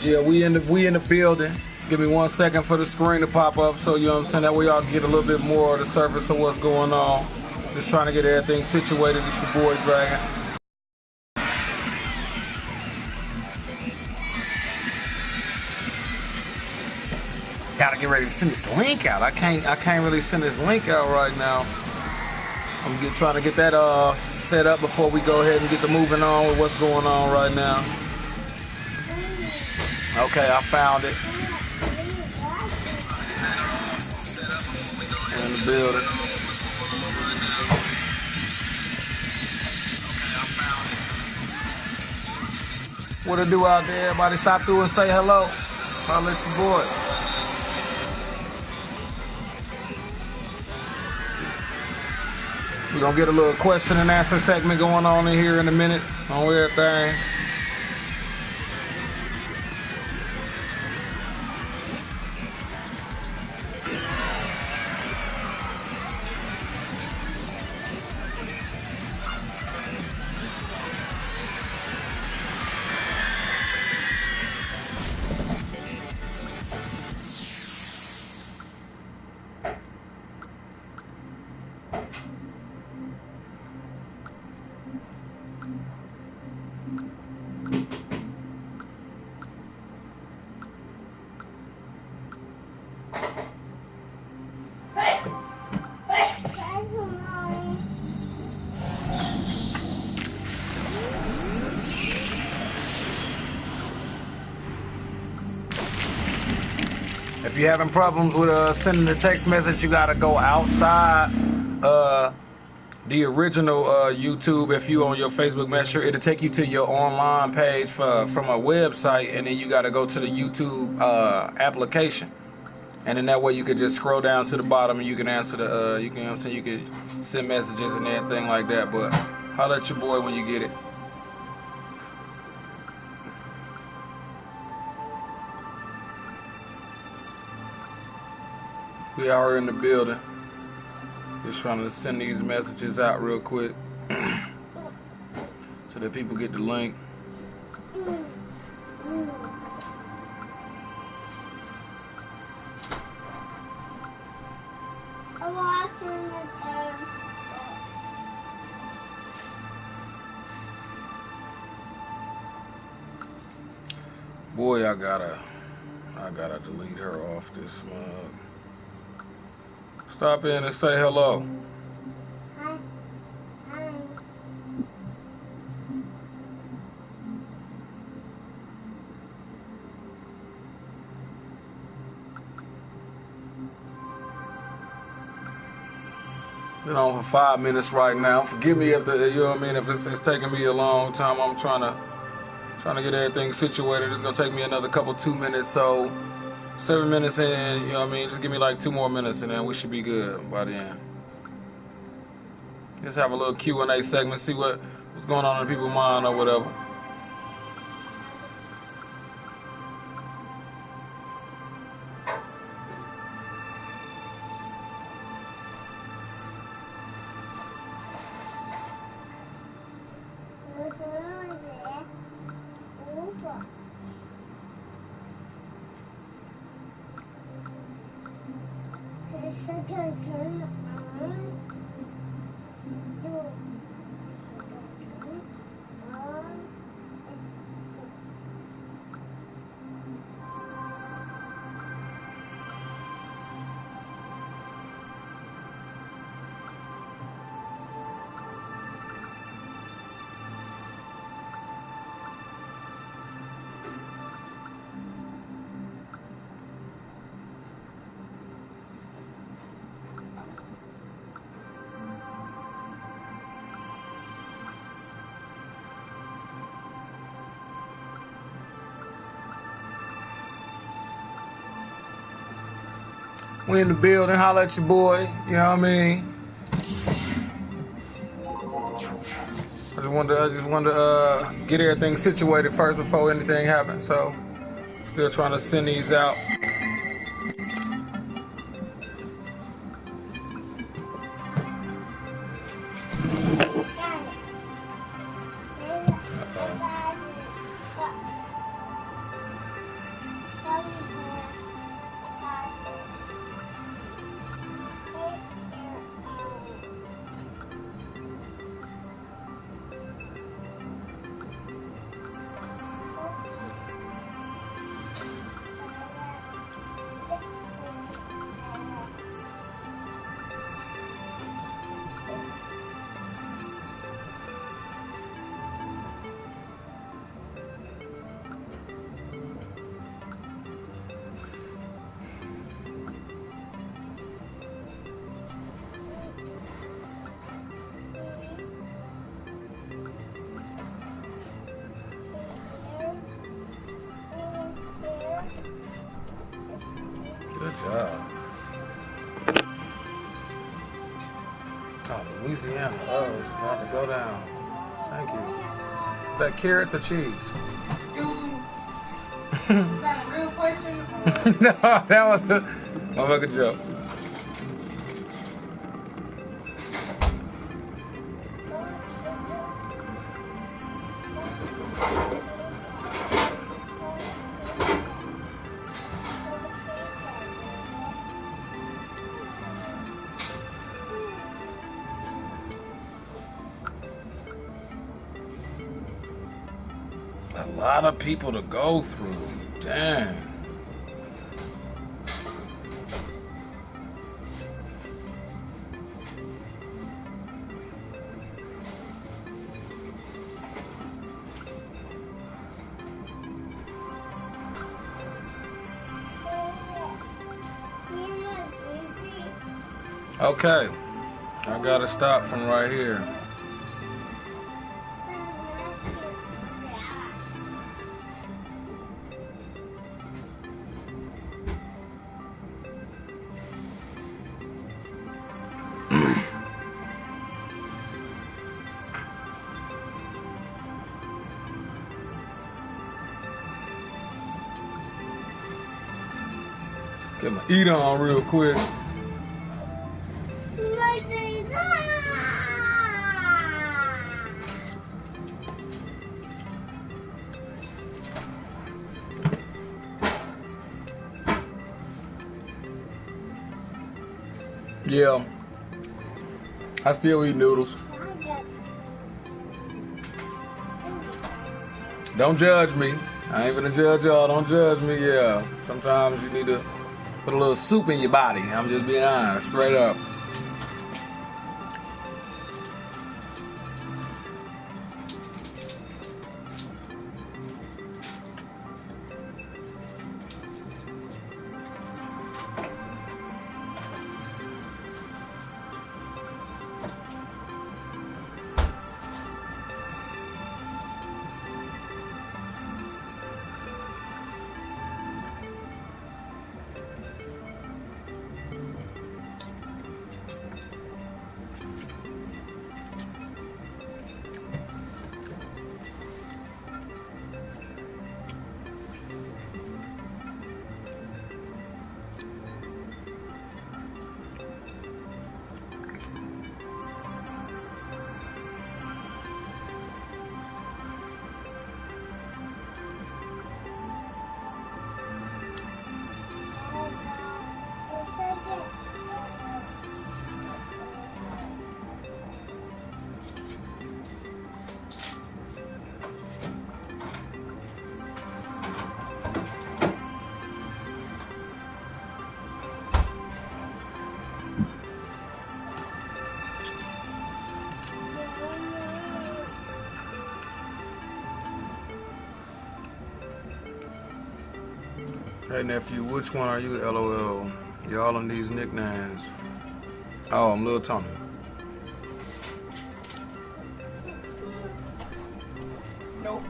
Yeah, we in the building. Give me 1 second for the screen to pop up, so you know what I'm saying, that way y'all get a little bit more of the surface of what's going on. Just trying to get everything situated. It's your boy Dragon. Gotta get ready to send this link out. I can't really send this link out right now. I'm trying to get that set up before we go ahead and get the moving on with what's going on right now. Okay, I found it. We're in the building. What it do out there? Everybody stop through and say hello. Holla at your boy. We're gonna get a little question and answer segment going on in here in a minute on everything. If you're having problems with sending a text message, you gotta go outside the original YouTube. If you on your Facebook Messenger, it'll take you to your online page from a website, and then you gotta go to the YouTube application, and then that way you could just scroll down to the bottom and you can answer the you can send messages and everything like that. But holla at your boy when you get it. We are in the building. Just trying to send these messages out real quick so that people get the link. Boy, I gotta delete her off this mug. Stop in and say hello. Hi. Hi. Been on for 5 minutes right now. Forgive me if you know what I mean, if it's taking me a long time. I'm trying to get everything situated. It's gonna take me another 2 minutes, so 7 minutes in, you know what I mean? Just give me like 2 more minutes and then we should be good by the end. Just have a little Q&A segment, see what's going on in people's mind or whatever. second turn on. Do second turn on. We in the building, holla at your boy, you know what I mean? I just wanted to get everything situated first before anything happens, so still trying to send these out. Good job. Oh, Louisiana. Oh, it's about to go down. Thank you. Is that carrots or cheese? Is that a real question? No, that was a motherfucking joke. A lot of people to go through. Damn. Okay. I gotta stop from right here. Get my eat on real quick. Yeah. I still eat noodles. Don't judge me. I ain't gonna judge y'all. Don't judge me. Yeah. Sometimes you need to put a little soup in your body. I'm just being honest, straight up. Hey nephew, which one are you? LOL. Y'all on these nicknames. Oh, I'm Lil Tony. Nope.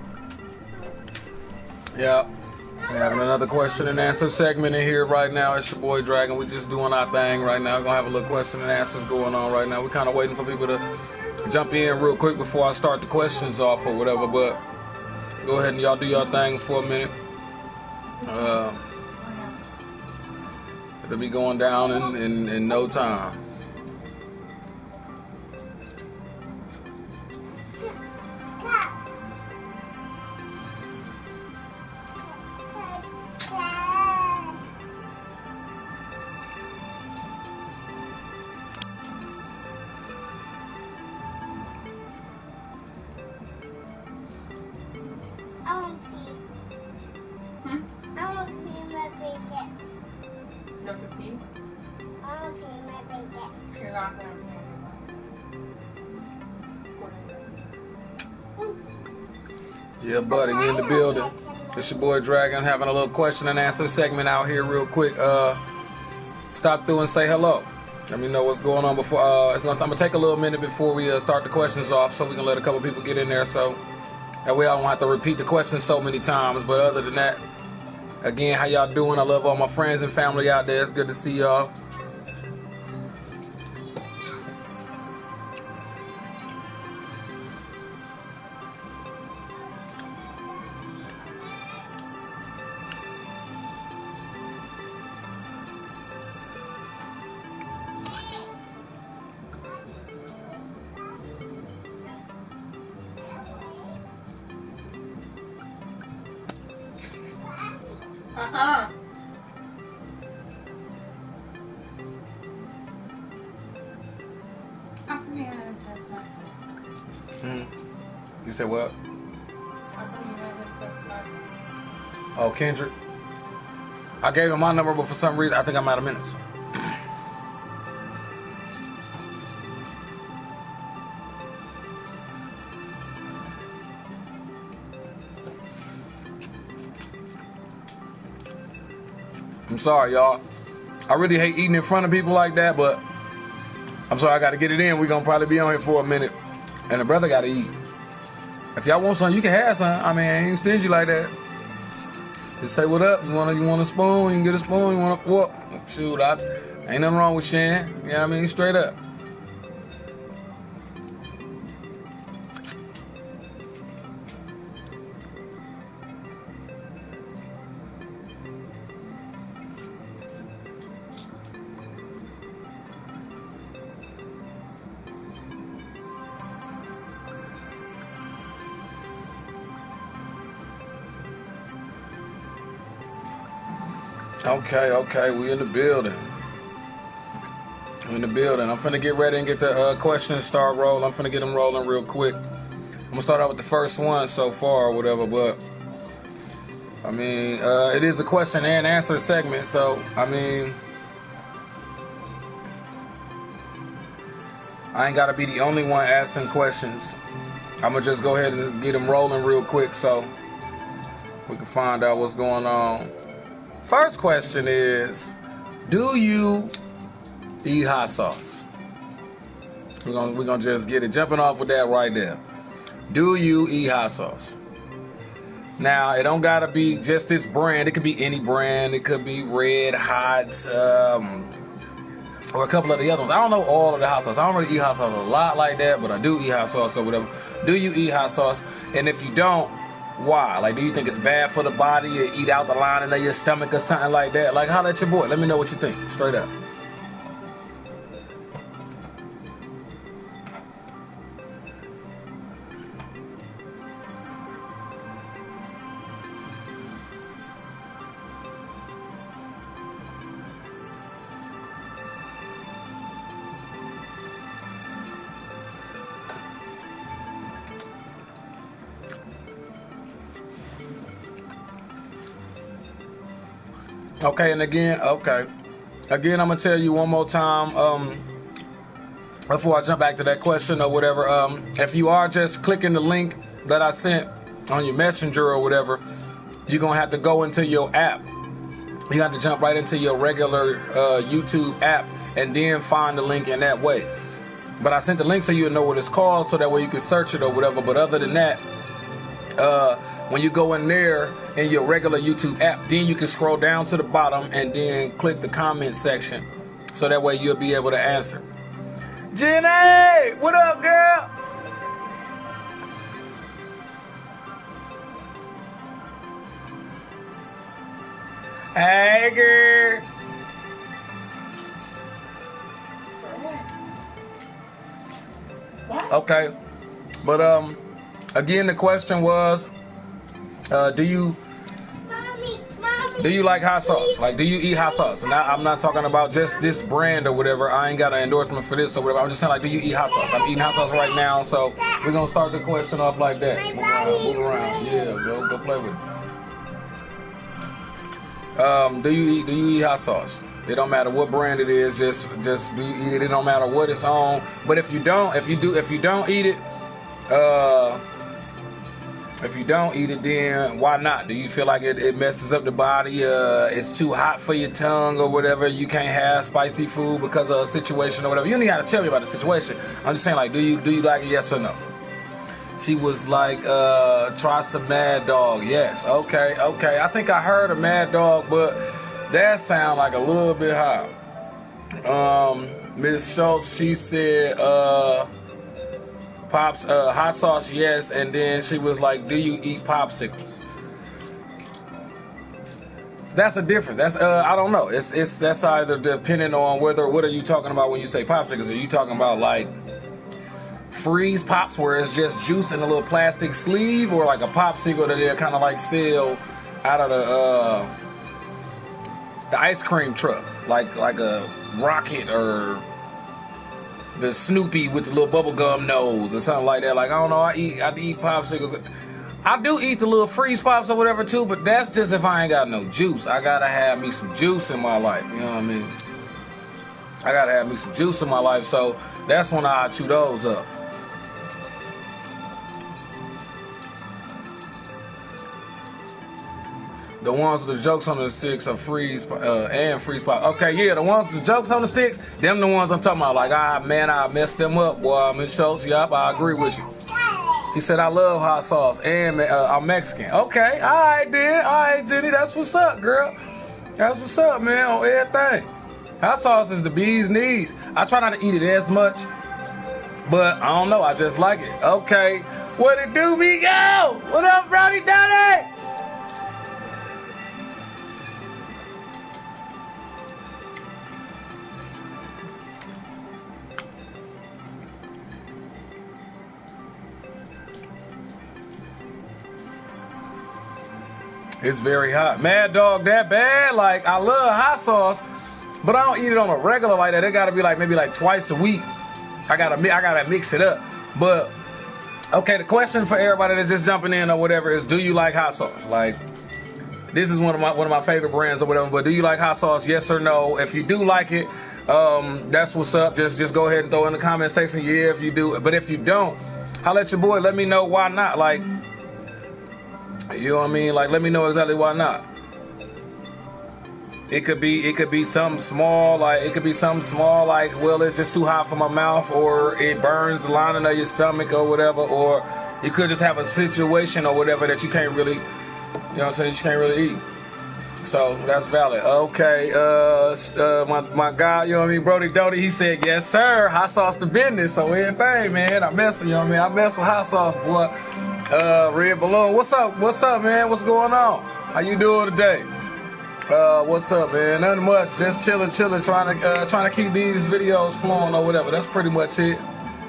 Yeah. We're having another question and answer segment in here right now. It's your boy Dragon. We're just doing our thing right now. We're gonna have a little question and answers going on right now. We're kind of waiting for people to jump in real quick before I start the questions off or whatever. But go ahead and y'all do your thing for a minute. It'll be going down in no time. Dr. P? You're not gonna Yeah, buddy, we in the building. It's your boy Dragon having a little question and answer segment out here real quick. Stop through and say hello. Let me know what's going on before. I'm gonna take a little minute before we start the questions off, so we can let a couple people get in there. So that way I don't have to repeat the questions so many times. But other than that, again, how y'all doing? I love all my friends and family out there. It's good to see y'all. You said what? Oh, Kendrick. I gave him my number, but for some reason, I think I'm out of minutes. I'm sorry, y'all. I really hate eating in front of people like that, but I'm sorry, I got to get it in. We're going to probably be on here for a minute, and the brother got to eat. If y'all want some, you can have some. I mean, I ain't stingy like that. Just say what up. You want a spoon? You can get a spoon. You want a fork? Shoot, ain't nothing wrong with sharing. You know what I mean? Straight up. Okay, we in the building. I'm finna get ready and get the questions start rolling. I'm finna get them rolling real quick. I'm gonna start out with the first one so far or whatever, but I mean, it is a question and answer segment, so I mean, I ain't gotta be the only one asking questions. I'm gonna just go ahead and get them rolling real quick so we can find out what's going on. First question is, do you eat hot sauce? We're gonna just get it jumping off with that right there. Do you eat hot sauce? Now, it don't gotta be just this brand. It could be any brand. It could be Red Hot, or a couple of the other ones. I don't know all of the hot sauce. I don't really eat hot sauce a lot like that, but I do eat hot sauce or whatever. Do you eat hot sauce? And if you don't, why? Like, do you think it's bad for the body? You eat out the lining of your stomach or something like that? Like, holla at your boy. Let me know what you think. Straight up. Okay, and again, I'm gonna tell you one more time, before I jump back to that question or whatever. If you are just clicking the link that I sent on your messenger or whatever, you're gonna have to go into your app You got to jump right into your regular YouTube app and then find the link in that way. But I sent the link so you'll know what it's called, so that way you can search it or whatever. But other than that, when you go in there in your regular YouTube app, then you can scroll down to the bottom and then click the comment section, so that way you'll be able to answer. Jenny, what up, girl? Hey, girl. What? Okay, but again, the question was, do you like hot sauce? Like, do you eat hot sauce? And I'm not talking about just this brand or whatever. I ain't got an endorsement for this or whatever. I'm just saying, like, do you eat hot sauce? I'm eating hot sauce right now, so we're gonna start the question off like that. Move around. Yeah, go play with it. Do you eat hot sauce? It don't matter what brand it is. Just do you eat it? It don't matter what it's on. But if you don't eat it, then why not? Do you feel like it messes up the body? It's too hot for your tongue or whatever? You can't have spicy food because of a situation or whatever? You don't even have to tell me about the situation. I'm just saying, like, do you like it? Yes or no? She was like, try some Mad Dog. Yes. Okay. I think I heard of Mad Dog, but that sound like a little bit hot. Miss Schultz, she said, pops, hot sauce, yes. And then she was like, do you eat popsicles? That's a difference. That's I don't know. That's either depending on what are you talking about when you say popsicles? Are you talking about like freeze pops where it's just juice in a little plastic sleeve, or like a popsicle that they're kind of like sell out of the ice cream truck, like a Rocket or the Snoopy with the little bubble gum nose or something like that? Like, I don't know. I eat popsicles. I do eat the little freeze pops or whatever too, but that's just if I ain't got no juice. I gotta have me some juice in my life. You know what I mean? I gotta have me some juice in my life, so that's when I chew those up. The ones with the jokes on the sticks are freeze and freeze pop. Okay, yeah, the ones with the jokes on the sticks, them the ones I'm talking about. Like, man, I messed them up, boy. Miss Schultz, yup, I agree with you. She said, I love hot sauce and I'm Mexican. Okay, all right, then. All right, Jenny, that's what's up, girl. That's what's up, man, on everything. Hot sauce is the bee's knees. I try not to eat it as much, but I don't know, I just like it. Okay, what it do, me go? What up, Brody Daddy? It's very hot. Mad Dog that bad? Like, I love hot sauce, but I don't eat it on a regular like that. It gotta be like maybe like twice a week. I gotta mix it up. But okay, the question for everybody that's just jumping in or whatever is, do you like hot sauce? Like, this is one of my favorite brands or whatever, but do you like hot sauce? Yes or no? If you do like it, that's what's up. Just go ahead and throw in the comment section, yeah, if you do. But if you don't, holla at your boy, let me know why not. Like, you know what I mean? Like, let me know exactly why not. It could be something small, like well, it's just too hot for my mouth, or it burns the lining of your stomach or whatever, or you could just have a situation or whatever that you can't really, you know what I'm saying, you can't really eat. So that's valid. Okay, my guy, you know what I mean, Brody Doty, he said, yes sir, hot sauce the business. So everything, man, I mess with, you know what I mean, I mess with hot sauce, boy. Red Balloon, what's up, man, what's going on? How you doing today? What's up, man? Nothing much, just chilling, trying to keep these videos flowing or whatever. That's pretty much it.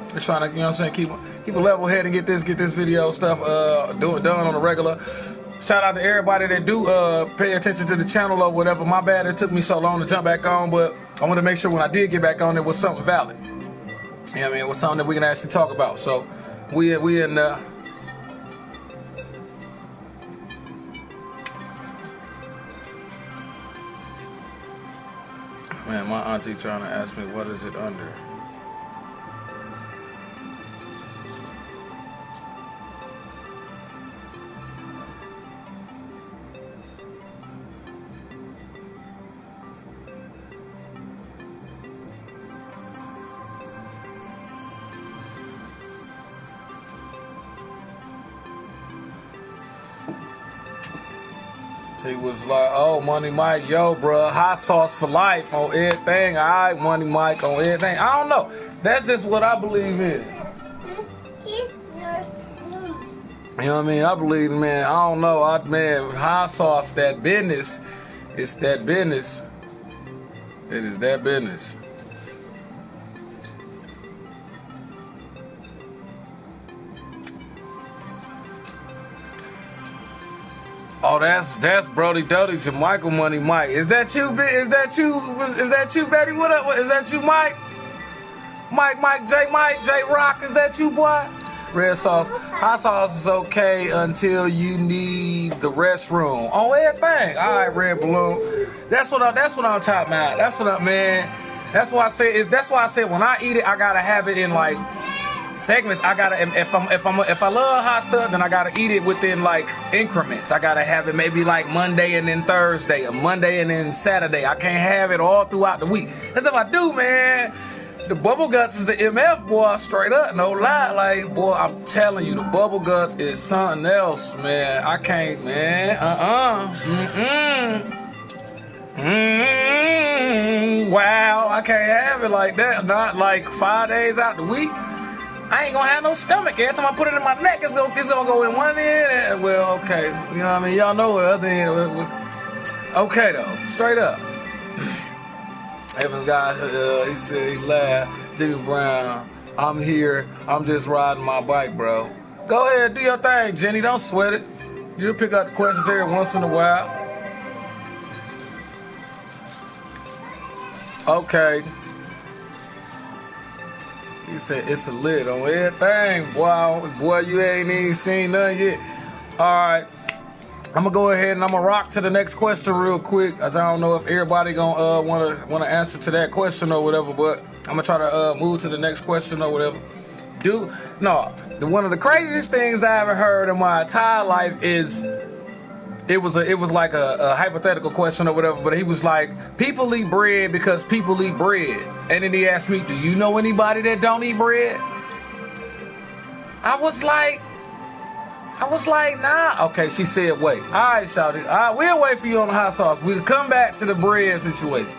Just trying to, you know what I'm saying, keep a level head and get this video stuff done on a regular. Shout out to everybody that do pay attention to the channel or whatever. My bad, it took me so long to jump back on, but I want to make sure when I did get back on, it was something valid. You know what I mean? It was something that we can actually talk about. So we in man, my auntie trying to ask me, what is it under? He was like, oh, Money Mike, yo, bro, hot sauce for life on everything. All right, Money Mike on everything. I don't know. That's just what I believe in. You know what I mean? I believe, man, I don't know. Man, hot sauce, that business. It's that business. It is that business. Oh, that's Brody Doty to Michael Money Mike. Is that you? Is that you, Betty? What up? Is that you, Mike? Mike, J Rock. Is that you, boy? Red sauce. Hot sauce is okay until you need the restroom. On everything. All right, Red Balloon. That's what I'm talking about. That's what I, man. That's why I said when I eat it, I gotta have it in like segments. I gotta if I love hot stuff, then I gotta eat it within like increments. I gotta have it maybe like Monday and then Thursday, or Monday and then Saturday. I can't have it all throughout the week. That's if I do, man. The bubble guts is the MF, boy, straight up, no lie. Like, boy, I'm telling you, the bubble guts is something else, man. I can't, man. Wow, I can't have it like that. Not like 5 days out the week. I ain't gonna have no stomach. Every time I put it in my neck, it's gonna go in one end. Well, okay. You know what I mean? Y'all know what the other end was. Okay, though. Straight up. Evans guy, he said he laughed. Jimmy Brown, I'm here. I'm just riding my bike, bro. Go ahead, do your thing, Jenny. Don't sweat it. You'll pick up the questions every once in a while. Okay. He said it's a lid on everything. Boy, you ain't even seen nothing yet. All right. I'm gonna go ahead and I'm gonna rock to the next question real quick, as I don't know if everybody gonna wanna answer to that question or whatever, but I'm gonna try to move to the next question or whatever. One of the craziest things I ever heard in my entire life is it was like a hypothetical question or whatever, but he was like, people eat bread because people eat bread, and then he asked me, do you know anybody that don't eat bread? I was like, nah. Okay, she said, wait. All right, Shawty. All right, we'll wait for you on the hot sauce. We'll come back to the bread situation.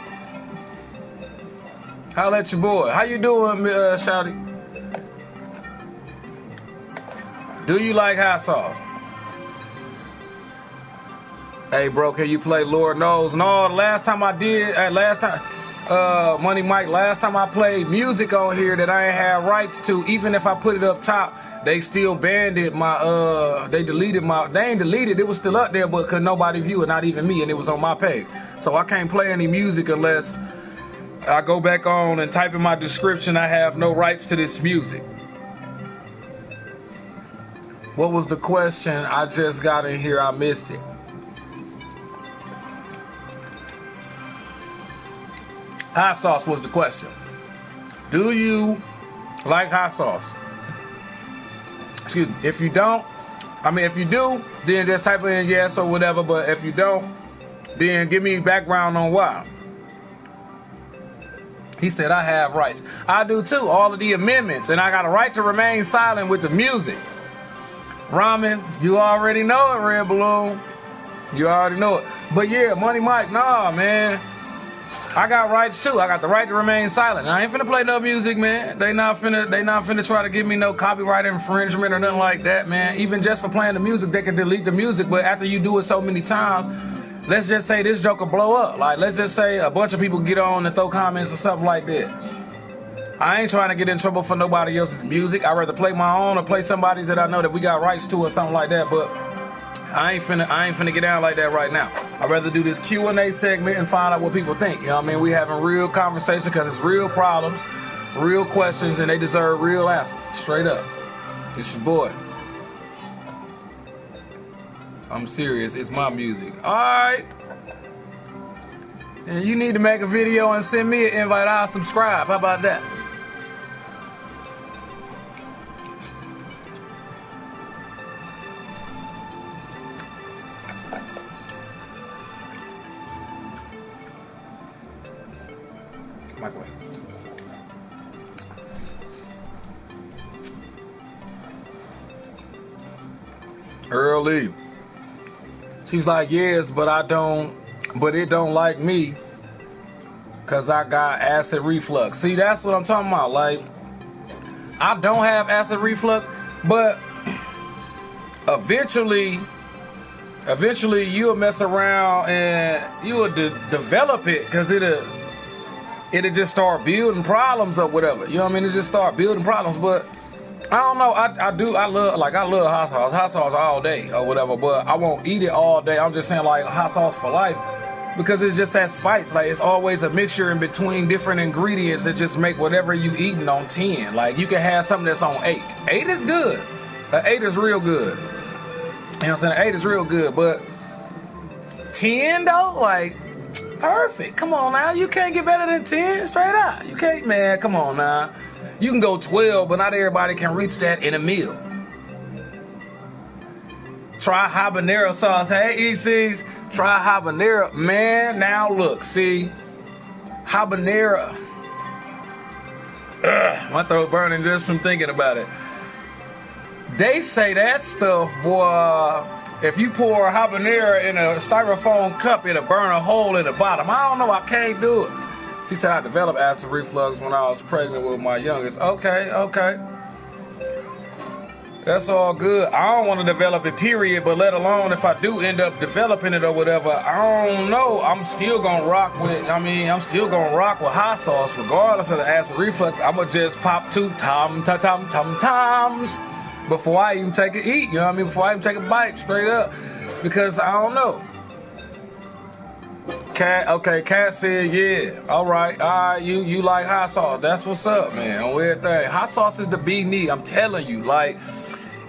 Holla at your boy. How you doing, Shawty? Do you like hot sauce? Hey, bro, can you play Lord Knows? No, the last time I did, Money Mike, last time I played music on here that I ain't had rights to, even if I put it up top, they still banned it. They ain't deleted, it was still up there, but could nobody view it, not even me, and it was on my page. So I can't play any music unless I go back on and type in my description, I have no rights to this music. What was the question? I just got in here, I missed it. Hot sauce was the question. Do you like hot sauce? Excuse me. If you do, then just type in yes or whatever. But if you don't, then give me background on why. He said, I have rights. I do too, all of the amendments. And I got a right to remain silent with the music. Ramen, you already know it, Red Balloon. You already know it. But yeah, Money Mike, nah, man. I got rights too. I got the right to remain silent. I ain't finna play no music, man. They not finna try to give me no copyright infringement or nothing like that, man. Even just for playing the music, they can delete the music. But after you do it so many times, let's just say this joke will blow up. Like, let's just say a bunch of people get on and throw comments or something like that. I ain't trying to get in trouble for nobody else's music. I'd rather play my own or play somebody's that I know that we got rights to or something like that. But I ain't finna get down like that right now. I'd rather do this Q&A segment and find out what people think. You know what I mean? We having real conversation because it's real problems, real questions, and they deserve real answers. Straight up. It's your boy. I'm serious. It's my music. All right. And you need to make a video and send me an invite. I'll subscribe. How about that? Microwave. Early. She's like, yes, but it don't like me because I got acid reflux. See, that's what I'm talking about. Like, I don't have acid reflux, but eventually you'll mess around and you'll develop it because it'll just start building problems or whatever. You know what I mean? It just start building problems, but I don't know. I love hot sauce all day or whatever, but I won't eat it all day. I'm just saying like hot sauce for life because it's just that spice. Like it's always a mixture in between different ingredients that just make whatever you eating on 10. Like you can have something that's on 8. 8 is good. 8 is real good. You know what I'm saying? 8 is real good, but 10 though, like perfect. Come on now, you can't get better than 10 straight up. You can't, man. Come on now. You can go 12, but not everybody can reach that in a meal. Try habanero sauce. Hey, ECs, try habanero. Man, now look, see, habanero. My throat burning just from thinking about it. They say that stuff, boy, if you pour habanero in a styrofoam cup, it'll burn a hole in the bottom. I don't know, I can't do it. She said I developed acid reflux when I was pregnant with my youngest. Okay. That's all good. I don't want to develop it, period, but let alone if I do end up developing it or whatever, I don't know. I'm still gonna rock with hot sauce regardless of the acid reflux. I'ma just pop 2 toms before I even take a eat, you know what I mean? Before I even take a bite, straight up. Because I don't know. Kat said, yeah. All right, you like hot sauce. That's what's up, man. On everything. Hot sauce is the B-need. I'm telling you, like,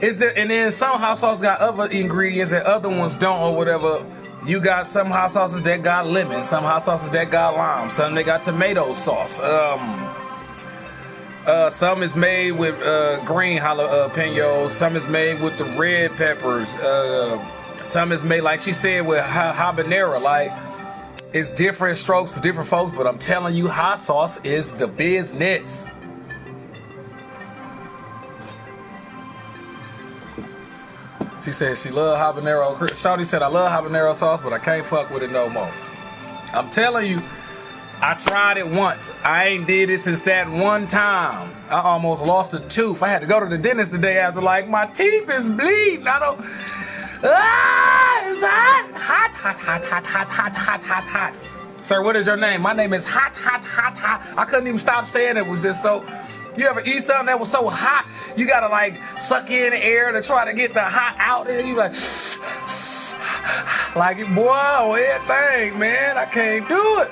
and then some hot sauce got other ingredients and other ones don't or whatever. You got some hot sauces that got lemon, some hot sauces that got lime, some that got tomato sauce. Some is made with green jalapenos, some is made with the red peppers, some is made, like she said, with habanero. Like, it's different strokes for different folks, but I'm telling you, hot sauce is the business. She said she love habanero. Shawty said, I love habanero sauce, but I can't fuck with it no more. I'm telling you, I tried it once. I ain't did it since that one time. I almost lost a tooth. I had to go to the dentist the day after, like, my teeth is bleeding. I don't... it's hot. Sir, what is your name? My name is hot. I couldn't even stop saying it. It was just so... You ever eat something that was so hot, you gotta like suck in the air to try to get the hot out there? You like boy, on everything, man. I can't do it.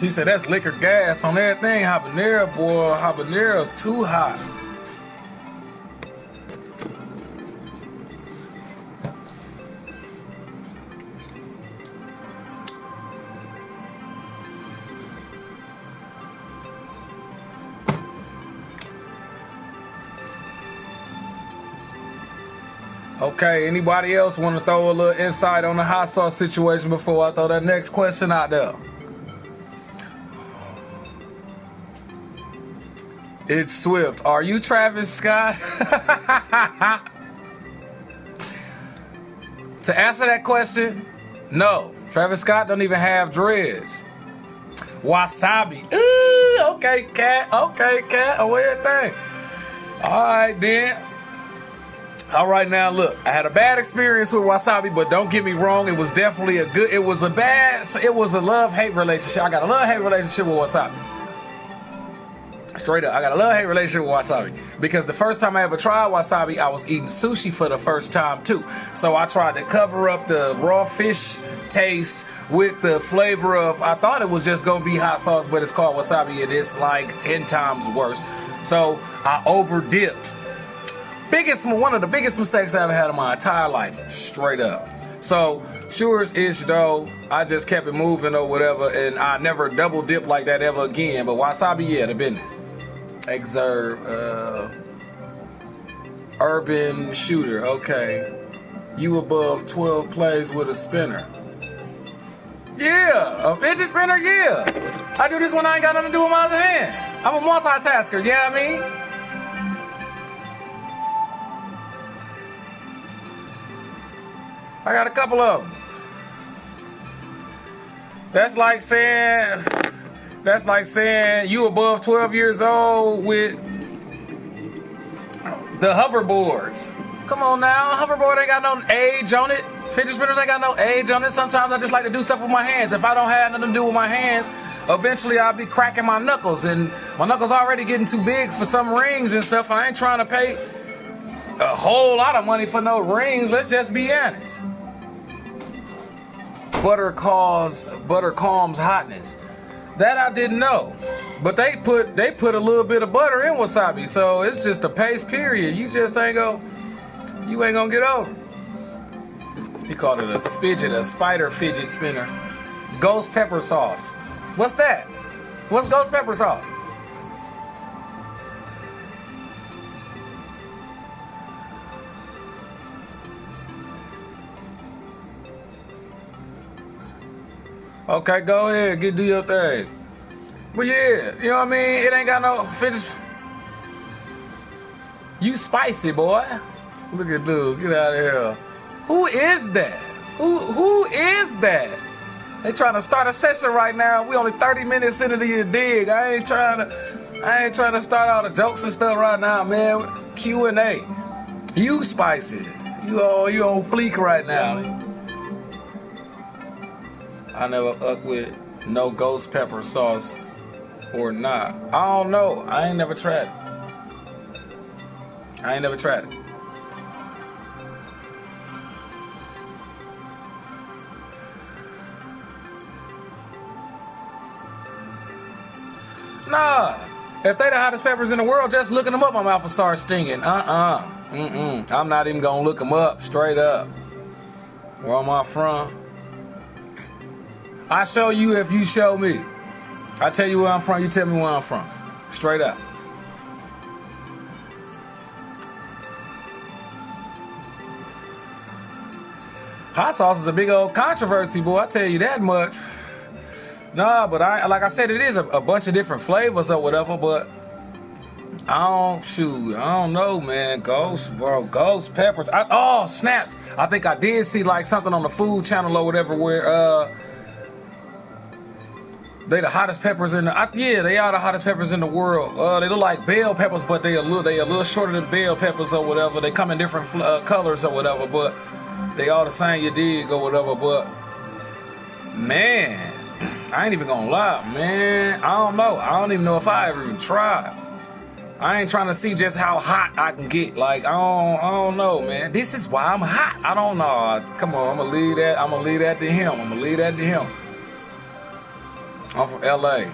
He said that's liquor gas on everything. Habanero, boy, habanero too hot. Okay, anybody else want to throw a little insight on the hot sauce situation before I throw that next question out there? It's Swift. Are you Travis Scott? To answer that question, no. Travis Scott don't even have dreads. Wasabi. Ooh, okay, cat. Oh, everything. All right, then. All right, now look, I had a bad experience with wasabi, but don't get me wrong, it was definitely it was a love-hate relationship. I got a love-hate relationship with wasabi. Straight up, I got a love-hate relationship with wasabi. Because the first time I ever tried wasabi, I was eating sushi for the first time too. So I tried to cover up the raw fish taste with the flavor of, I thought it was just gonna be hot sauce, but it's called wasabi and it's like 10 times worse. So I over-dipped. One of the biggest mistakes I ever had in my entire life, straight up. So, sure as ish though, I just kept it moving or whatever, and I never double dip like that ever again. But wasabi, yeah, the business. Exurb, Urban Shooter, okay. You above 12 plays with a spinner. Yeah, a fidget spinner, yeah. I do this when I ain't got nothing to do with my other hand. I'm a multitasker, you know what I mean? I got a couple of them. That's like saying you above 12 years old with the hoverboards. Come on now, hoverboard ain't got no age on it. Fidget spinners ain't got no age on it. Sometimes I just like to do stuff with my hands. If I don't have nothing to do with my hands, eventually I'll be cracking my knuckles, and my knuckles already getting too big for some rings and stuff. I ain't trying to pay a whole lot of money for no rings. Let's just be honest. Butter calms hotness. That I didn't know. But they put a little bit of butter in wasabi, so it's just a pace period. You ain't gonna get over. He called it a spider fidget spinner. Ghost pepper sauce. What's that? What's ghost pepper sauce? Okay, go ahead, do your thing. But yeah, you know what I mean? It ain't got no fidget. You spicy, boy. Look at dude, get out of here. Who is that? Who is that? They trying to start a session right now. We only 30 minutes into the dig. I ain't trying to start all the jokes and stuff right now, man. Q&A. You spicy. You on fleek right now. I never up with no ghost pepper sauce or not. I don't know. I ain't never tried it. Nah. If they the hottest peppers in the world, just looking them up, my mouth will start stinging. I'm not even gonna look them up. Straight up. Where am I from? I show you if you show me. I tell you where I'm from, you tell me where I'm from. Straight up. Hot sauce is a big old controversy, boy. I tell you that much. Nah, but like I said, it is a bunch of different flavors or whatever, but I don't know, man. Ghost peppers. Snaps. I think I did see like something on the Food Channel or whatever where they the hottest peppers in the they are the hottest peppers in the world. They look like bell peppers, but they a little shorter than bell peppers or whatever. They come in different colors or whatever, but they all the same. You dig or whatever. But man, I ain't even gonna lie, man. I don't know. I don't even know if I ever even tried. I ain't trying to see just how hot I can get. Like I don't know, man. This is why I'm hot. I don't know. Come on, I'm gonna leave that to him. I'm from LA.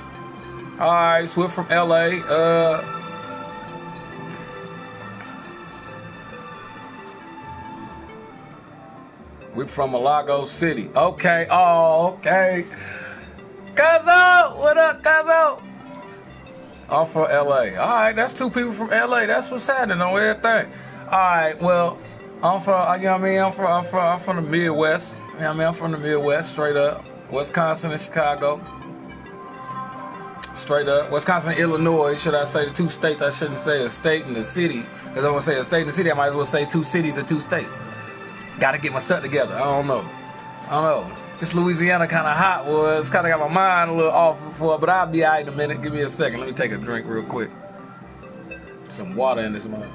Alright, Swift from LA. We're from Malago City. Okay. Oh, okay. Cuzzo! What up, Cuzzo? I'm from LA. Alright, that's two people from LA. That's what's happening on everything. Alright, well, I'm from, you know what I mean? I'm from the Midwest. You know what I mean? I'm from the Midwest, straight up. Wisconsin and Chicago. Straight up. Wisconsin and Illinois, should I say the two states? I shouldn't say a state and a city. Because I want to say a state and a city, I might as well say two cities and two states. Gotta get my stuff together. I don't know. This Louisiana kind of hot, boy. It's kind of got my mind a little off for it, but I'll be all right in a minute. Give me a second. Let me take a drink real quick. Some water in this mug.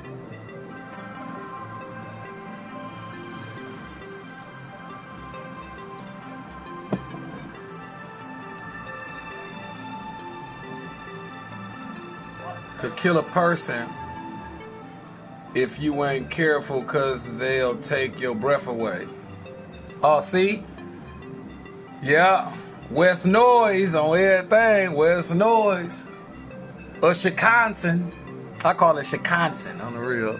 Could kill a person if you ain't careful, cause they'll take your breath away. Oh, see? Yeah. West Noise on everything. West Noise. Or Chiconson. I call it Chiconson on the real.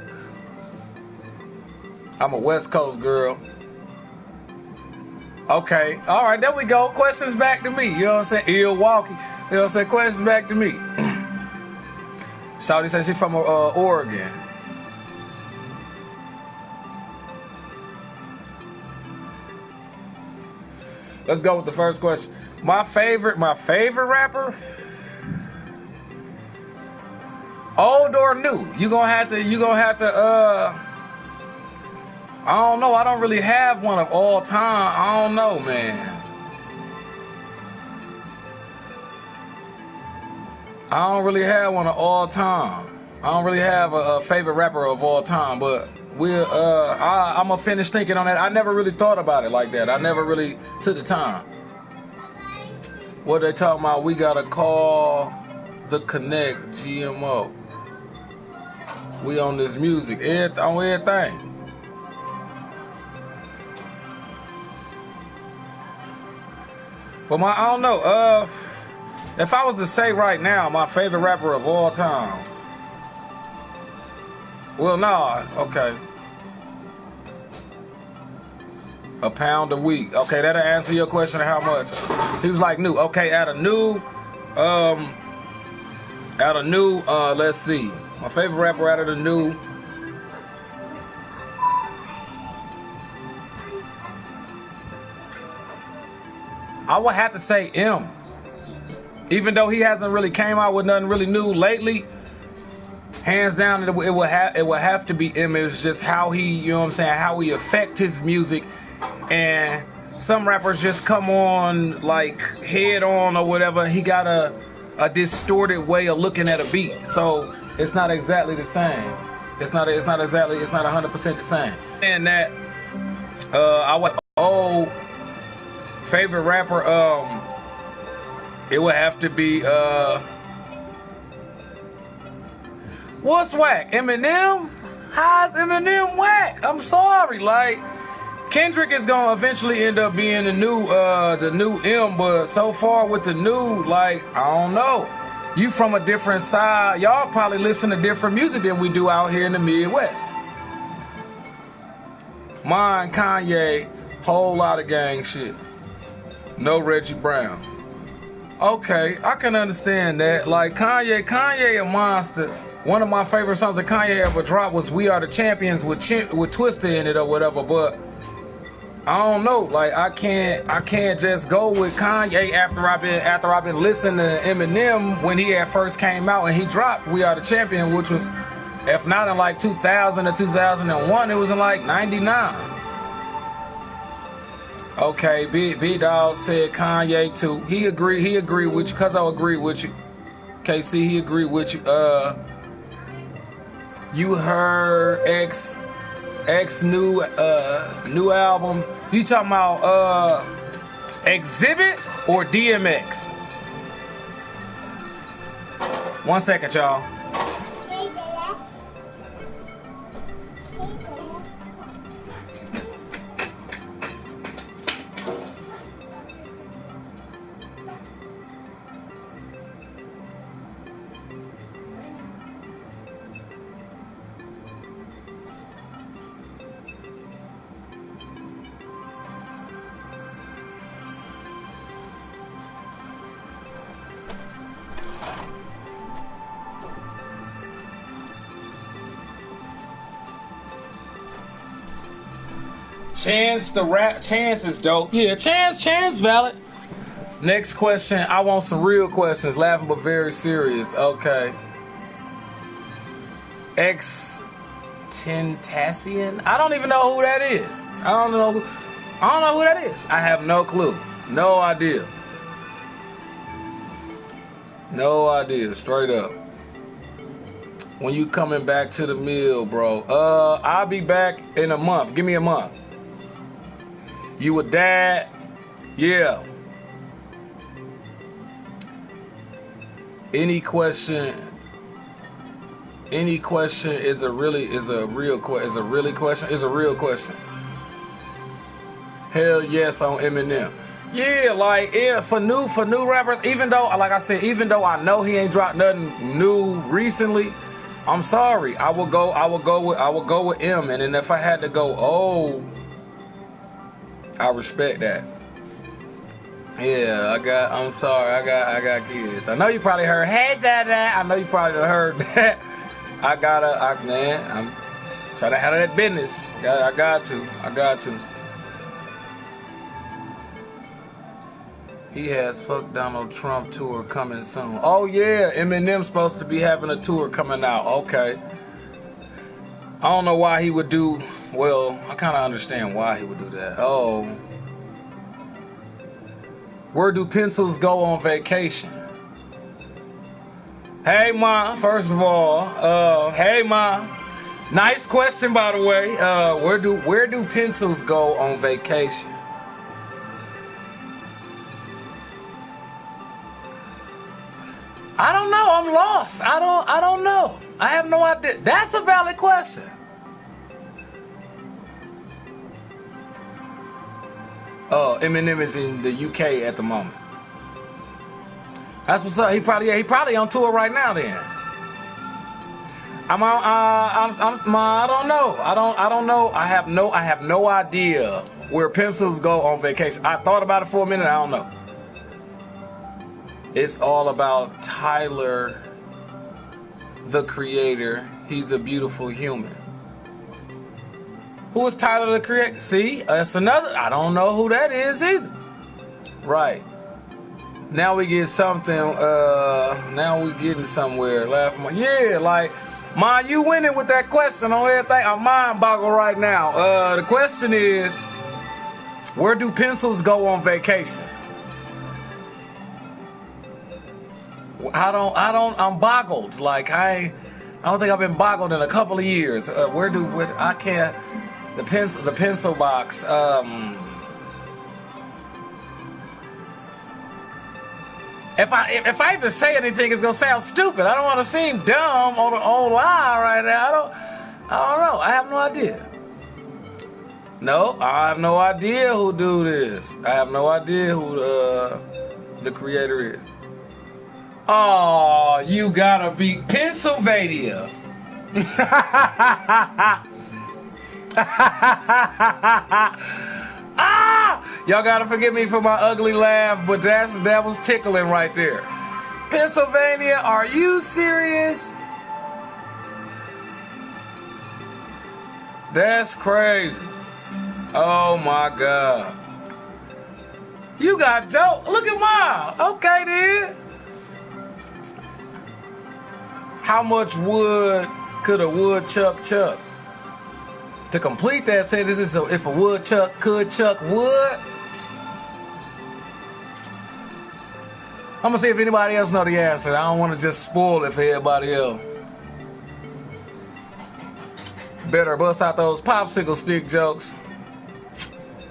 I'm a West Coast girl. Okay. All right, there we go. Questions back to me. You know what I'm saying? Milwaukee. You know what I'm saying? Questions back to me. Shawty says she's from Oregon. Let's go with the first question. My favorite rapper? Old or new? You gonna have to I don't know. I don't really have one of all time. I don't know, man. I don't really have one of all time. I don't really have a favorite rapper of all time, but I'm gonna finish thinking on that. I never really thought about it like that. I never really took the time. What they talking about? We gotta call the Connect GMO. We on this music, on everything. But I don't know. If I was to say right now, my favorite rapper of all time. Well, nah, okay. A pound a week. Okay, that'll answer your question. How much? He was like new. Okay, at a new, let's see. My favorite rapper out of the new. I would have to say M. Even though he hasn't really came out with nothing really new lately, hands down it would have to be M. It's just how he, you know what I'm saying, how he affect his music. And some rappers just come on like head on or whatever. He got a distorted way of looking at a beat. So it's not exactly the same. It's not 100% the same. And that I would favorite rapper, it would have to be what's whack? Eminem? How's Eminem whack? I'm sorry, like Kendrick is gonna eventually end up being the new M, but so far with the new, like, I don't know. You from a different side, y'all probably listen to different music than we do out here in the Midwest. Mine, Kanye, whole lot of gang shit. No Reggie Brown. Okay, I can understand that. Like Kanye a monster. One of my favorite songs that Kanye ever dropped was "We Are the Champions" with Twista in it or whatever. But I don't know. Like I can't just go with Kanye after I've been listening to Eminem when he had first came out and he dropped "We Are the Champion," which was, if not in like 2000 or 2001, it was in like 99. Okay, B Dog said Kanye too. He agreed with you, cause I agree with you. KC, he agreed with you. You heard X new album. You talking about Exhibit or DMX? 1 second, y'all. Chance is dope. Yeah, Chance valid. Next question. I want some real questions. Laughing but very serious. Okay. Tentacion? I don't even know who that is. I don't know who that is. I have no clue. No idea. No idea. Straight up. When you coming back to the mill, bro? I'll be back in a month. Give me a month. You a dad? Yeah. Any question is a real question. Hell yes on Eminem. Yeah, like for new rappers, even though I know he ain't dropped nothing new recently, I'm sorry. I will go with M, and then if I had to go, I respect that. Yeah, I'm sorry, I got kids. I know you probably heard, hey, Dada. I know you probably heard that. I'm trying to handle that business. I got to. He has Fuck Donald Trump tour coming soon. Oh yeah, Eminem's supposed to be having a tour coming out. Okay. I don't know why he would do Well, I kind of understand why he would do that. Oh. Where do pencils go on vacation? Hey, Ma, first of all, hey, Ma. Nice question, by the way. Where do pencils go on vacation? I don't know. I'm lost. I don't know. I have no idea. That's a valid question. Eminem is in the UK at the moment. That's what's up. He probably on tour right now. Then I'm on. I don't know. I don't know. I have no idea where pencils go on vacation. I thought about it for a minute. I don't know. It's all about Tyler, the Creator. He's a beautiful human. Who is Tyler, the Creator? See, that's another. I don't know who that is either. Right. Now we get something. Now we getting somewhere. Laughing. Yeah, like, Ma, you winning with that question on everything. I'm mind boggled right now. The question is, where do pencils go on vacation? I'm boggled. Like, I don't think I've been boggled in a couple of years. I can't. The pencil box. If I even say anything, it's gonna sound stupid. I don't want to seem dumb on live right now. I don't know. I have no idea. No, I have no idea who do this. I have no idea who the Creator is. Oh, you gotta be Pennsylvania. Y'all gotta forgive me for my ugly laugh, but that was tickling right there. Pennsylvania, are you serious? That's crazy. Oh my God. You got Joe. Look at mine. Okay then. How much wood could a woodchuck chuck? To complete that sentence, if a woodchuck could chuck wood. I'm gonna see if anybody else know the answer. I don't want to just spoil it for everybody else. Better bust out those popsicle stick jokes.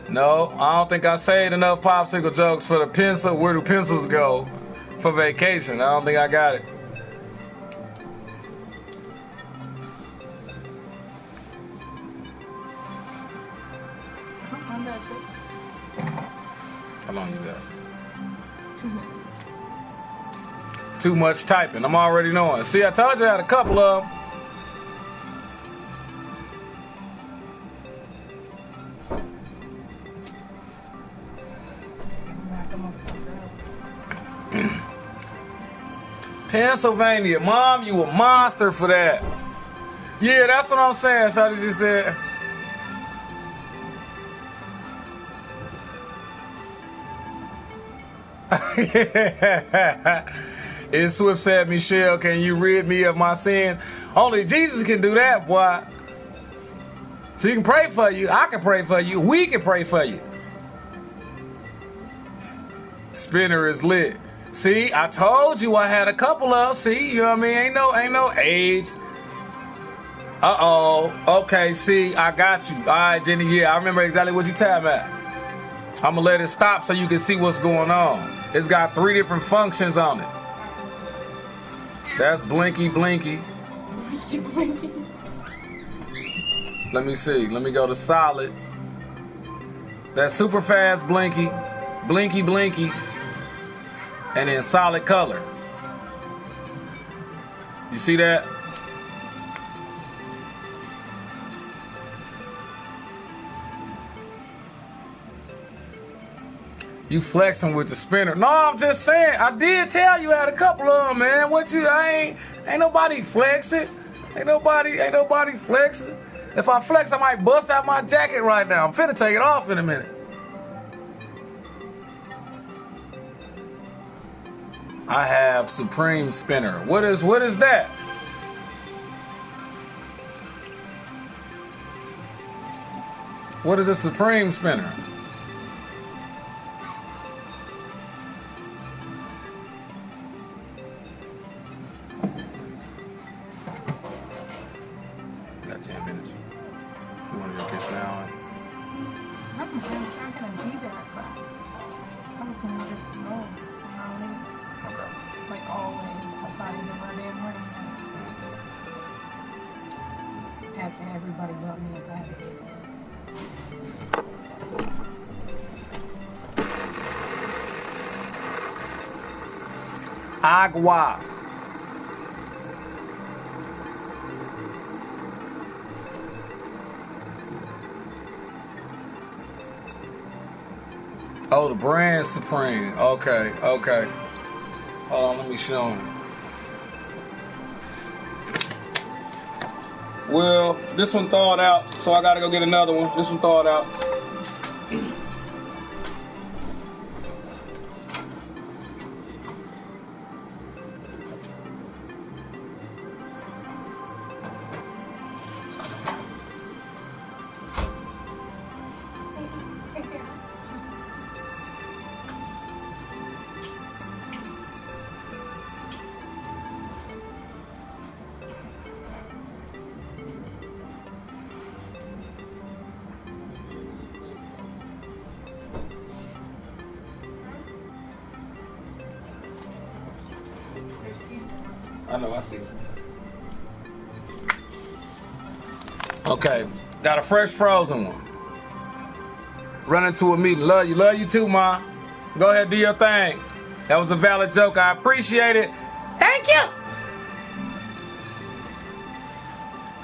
No, I don't think I saved enough popsicle jokes for the pencil. Where do pencils go for vacation? I don't think I got it. How long you got? 2 minutes. Too much typing. I'm already knowing. See, I told you I had a couple of them. Pennsylvania. Mom, you a monster for that. Yeah, that's what I'm saying. So she said. And Swift said, Michelle, can you rid me of my sins? Only Jesus can do that, boy. So he can pray for you. I can pray for you. We can pray for you. Spinner is lit. See, I told you I had a couple of. See, you know what I mean? Ain't no age. Uh-oh. Okay, see, I got you. All right, Jenny, yeah, I remember exactly what you tapped at. I'm going to let it stop so you can see what's going on. It's got 3 different functions on it. That's blinky, blinky. Blinky, blinky. Let me see. Let me go to solid. That's super fast blinky. Blinky, blinky. And then solid color. You see that? You flexing with the spinner. No, I'm just saying. I did tell you I had a couple of them, man. Ain't nobody flexing. Ain't nobody flexing. If I flex, I might bust out my jacket right now. I'm finna take it off in a minute. I have Supreme Spinner. What is that? What is a Supreme spinner? Got 10 minutes. You want to just kiss now? I'm not gonna be there, but something just know. You know what I mean? Okay. Like always, I probably been my damn money. Asking everybody about me if I had it. Agua. Oh, the brand Supreme. Okay, okay. Hold on, let me show him. Well, this one thawed out, so I gotta go get another one. This one thawed out. I know, I see. Okay, got a fresh frozen one. Running to a meeting. Love you too, Ma. Go ahead, do your thing. That was a valid joke. I appreciate it. Thank you.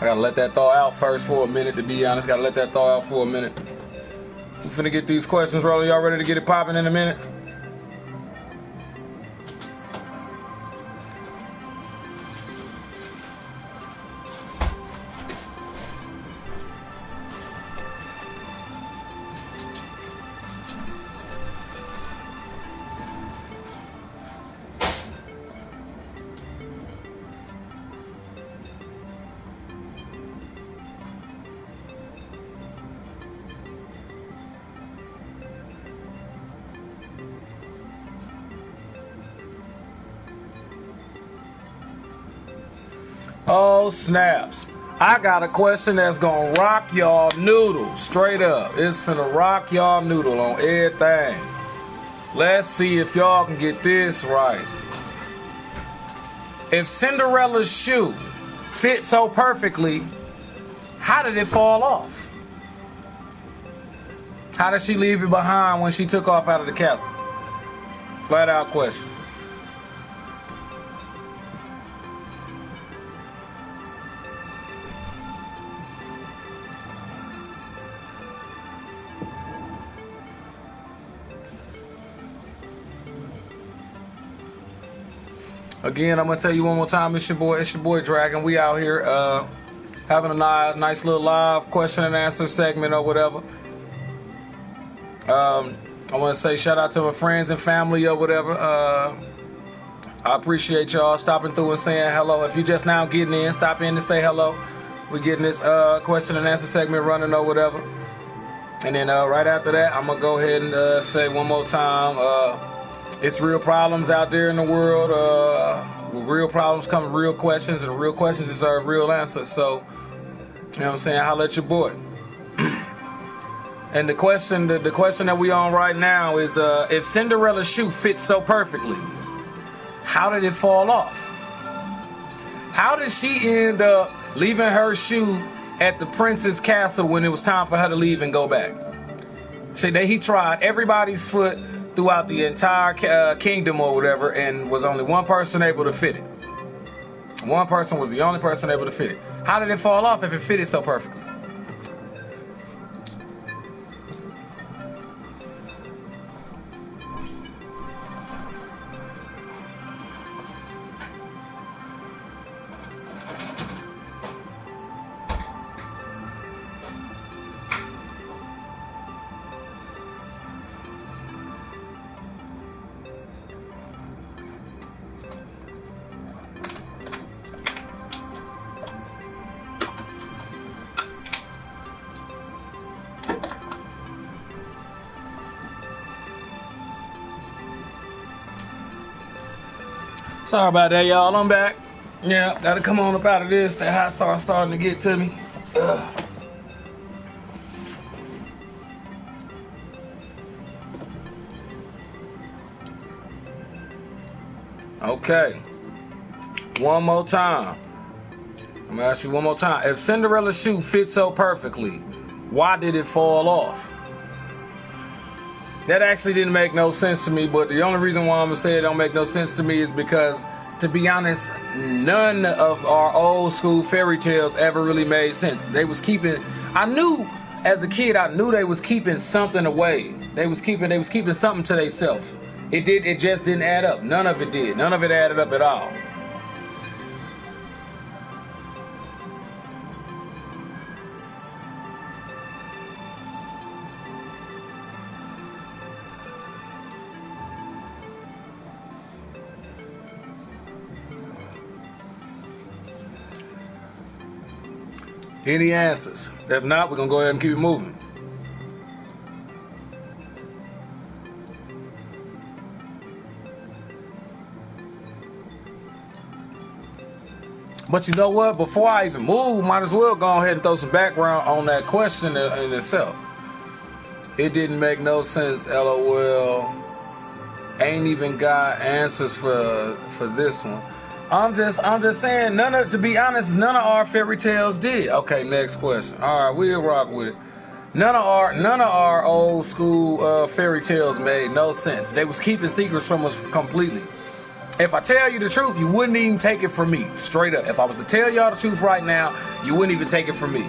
I gotta let that thaw out first for a minute, to be honest. Gotta let that thaw out for a minute. We finna get these questions rolling. Y'all ready to get it popping in a minute? Oh, snaps. I got a question that's gonna rock y'all noodle. Straight up. It's finna rock y'all noodle on everything. Let's see if y'all can get this right. If Cinderella's shoe fit so perfectly, how did it fall off? How did she leave it behind when she took off out of the castle? Flat out question. Again, I'm gonna tell you one more time. It's your boy Dragon. We out here having a nice little live question and answer segment or whatever. I want to say shout out to my friends and family or whatever. I appreciate y'all stopping through and saying hello. If you just now getting in, stop in to say hello. We're getting this question and answer segment running or whatever. And then right after that, I'm gonna go ahead and say one more time. It's real problems out there in the world. With real problems come real questions, and real questions deserve real answers. So, you know what I'm saying? Holla at your boy. And the question that we on right now is, if Cinderella's shoe fits so perfectly, how did it fall off? How did she end up leaving her shoe at the prince's castle when it was time for her to leave and go back? See, he tried everybody's foot throughout the entire kingdom or whatever, and was only one person able to fit it. One person was the only person able to fit it. How did it fall off if it fitted so perfectly? Sorry about that, y'all. I'm back. Yeah, gotta come on up out of this. That hot star starting to get to me. Ugh. Okay. One more time. I'm gonna ask you one more time. If Cinderella's shoe fits so perfectly, why did it fall off? That actually didn't make no sense to me, but the only reason why I'm gonna say it don't make no sense to me is because, to be honest, none of our old school fairy tales ever really made sense. They was keeping, I knew as a kid, I knew they was keeping something away. They was keeping something to themselves. It just didn't add up. None of it did. None of it added up at all. Any answers? If not, we're gonna go ahead and keep it moving. But you know what? Before I even move, might as well go ahead and throw some background on that question in itself. It didn't make no sense, LOL. Ain't even got answers for this one. I'm just saying, to be honest, none of our fairy tales did. Okay, next question. All right, we'll rock with it. None of our old school fairy tales made no sense. They was keeping secrets from us completely. If I tell you the truth, you wouldn't even take it from me. Straight up. If I was to tell y'all the truth right now, you wouldn't even take it from me.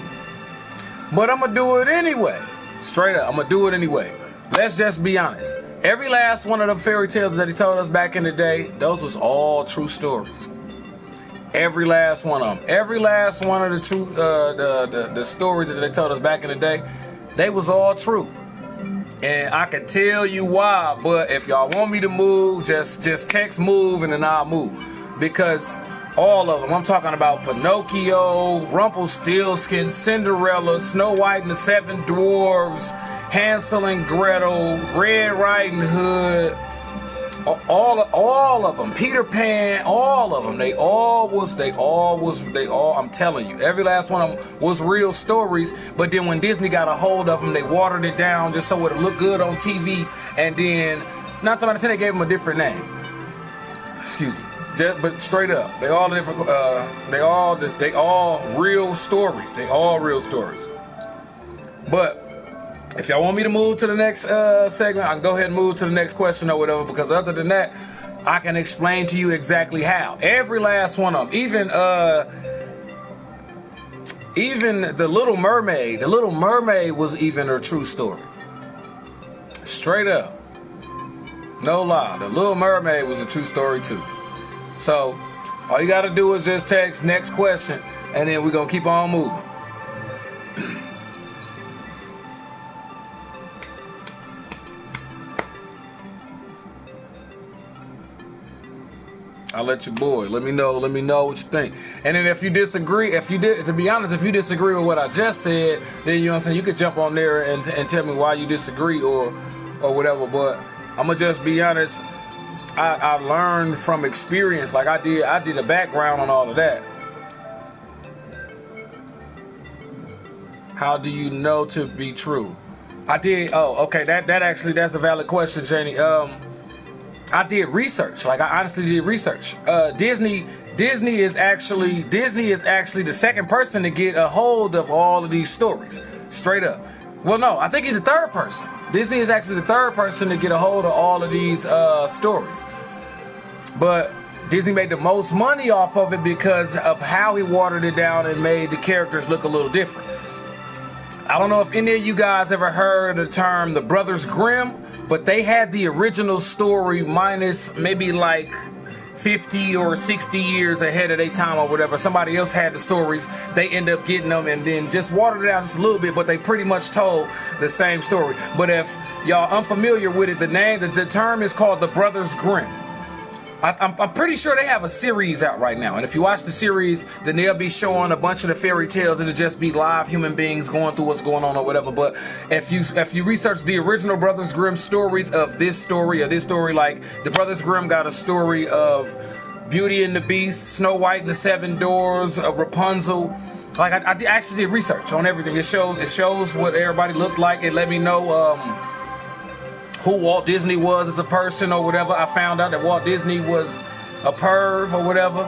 But I'm gonna do it anyway. Straight up, I'm gonna do it anyway. Let's just be honest. Every last one of the fairy tales that he told us back in the day, those was all true stories. Every last one of them. Every last one of the true, the stories that they told us back in the day, they was all true. And I can tell you why, but if y'all want me to move, just text move and then I'll move. Because all of them, I'm talking about Pinocchio, Rumpelstiltskin, Cinderella, Snow White and the Seven Dwarfs, Hansel and Gretel, Red Riding Hood, all of them, Peter Pan, all of them, they all, I'm telling you, every last one of them was real stories, but then when Disney got a hold of them, they watered it down just so it would look good on TV, and then, 9 times out of 10, they gave them a different name. Excuse me. But straight up, they all different, they all real stories. They all real stories. But if y'all want me to move to the next segment, I can go ahead and move to the next question or whatever, because other than that, I can explain to you exactly how. Every last one of them, even the Little Mermaid. The Little Mermaid was even a true story. Straight up. No lie. The Little Mermaid was a true story too. So, all you gotta do is just text next question, and then we're gonna keep on moving. I'll let your boy. Let me know what you think. And then if you disagree, to be honest, if you disagree with what I just said, then you know what I'm saying, you could jump on there and tell me why you disagree or whatever. But I'm gonna just be honest. I learned from experience. Like I did a background on all of that. How do you know to be true? I did. Oh, okay. That's a valid question, Janie. I did research. Like I honestly did research. Disney is actually the second person to get a hold of all of these stories. Straight up. Well, no, I think he's the third person. Disney is actually the third person to get a hold of all of these stories. But Disney made the most money off of it because of how he watered it down and made the characters look a little different. I don't know if any of you guys ever heard the term the Brothers Grimm, but they had the original story minus maybe like 50 or 60 years ahead of their time or whatever. Somebody else had the stories. They end up getting them and then just watered it out just a little bit, but they pretty much told the same story. But if y'all unfamiliar with it, the term is called the Brothers Grimm. I'm pretty sure they have a series out right now. And if you watch the series, then they'll be showing a bunch of the fairy tales. It'll just be live human beings going through what's going on or whatever. But if you research the original Brothers Grimm stories of this story, like the Brothers Grimm got a story of Beauty and the Beast, Snow White and the Seven Dwarfs, Rapunzel. Like I actually did research on everything. It shows what everybody looked like. It let me know who Walt Disney was as a person or whatever. I found out that Walt Disney was a perv or whatever.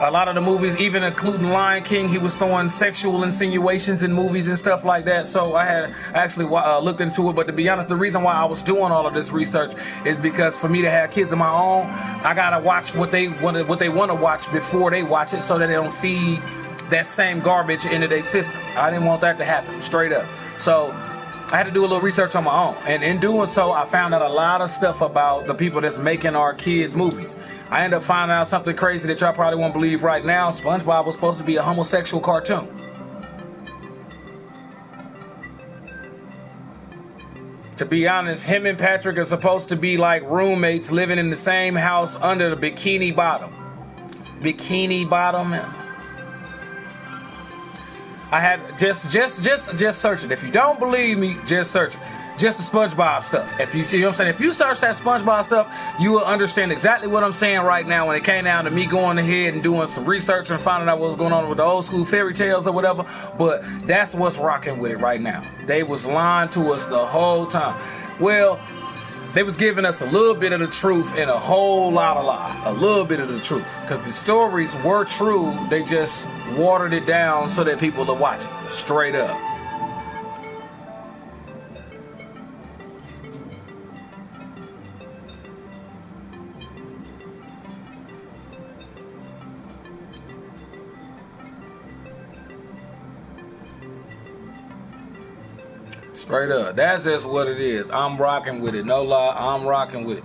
A lot of the movies, even including Lion King, he was throwing sexual insinuations in movies and stuff like that. So I had actually looked into it. But to be honest, the reason why I was doing all of this research is because for me to have kids of my own, I gotta watch what they want to watch before they watch it, so that they don't feed that same garbage into their system. I didn't want that to happen, straight up. So I had to do a little research on my own. And in doing so, I found out a lot of stuff about the people that's making our kids' movies. I ended up finding out something crazy that y'all probably won't believe right now. SpongeBob was supposed to be a homosexual cartoon. To be honest, him and Patrick are supposed to be like roommates living in the same house under the Bikini Bottom. Bikini Bottom. I had just search it. If you don't believe me, just search it. Just the SpongeBob stuff. If you know what I'm saying, if you search that SpongeBob stuff, you will understand exactly what I'm saying right now when it came down to me going ahead and doing some research and finding out what was going on with the old school fairy tales or whatever. But that's what's rocking with it right now. They was lying to us the whole time. Well, they was giving us a little bit of the truth and a whole lot of lie. A little bit of the truth. Because the stories were true. They just watered it down so that people would watch it. Straight up. Straight up. That's just what it is. I'm rocking with it. No lie. I'm rocking with it.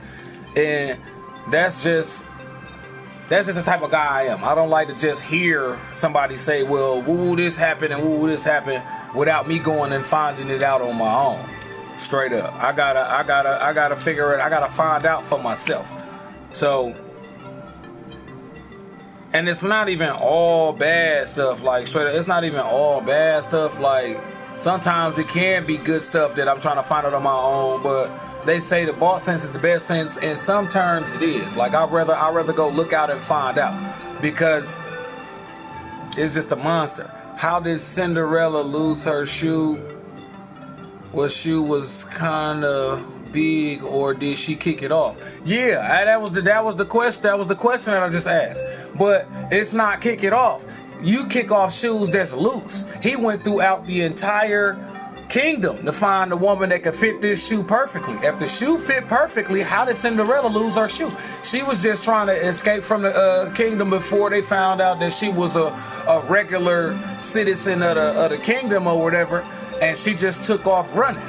And that's just the type of guy I am. I don't like to just hear somebody say, well, woo, this happened and woo, this happened, without me going and finding it out on my own. Straight up. I gotta figure it. I gotta find out for myself. So, and it's not even all bad stuff. Like, straight up, it's not even all bad stuff. Like, sometimes it can be good stuff that I'm trying to find out on my own, but they say the bought sense is the best sense. In some terms, it is. Like, I'd rather go look out and find out, because it's just a monster. How did Cinderella lose her shoe? Well, shoe was kind of big, or did she kick it off? Yeah, that was the question that I just asked. But it's not kick it off. You kick off shoes that's loose. He went throughout the entire kingdom to find a woman that could fit this shoe perfectly. If the shoe fit perfectly, how did Cinderella lose her shoe? She was just trying to escape from the kingdom before they found out that she was a regular citizen of the kingdom or whatever, and she just took off running.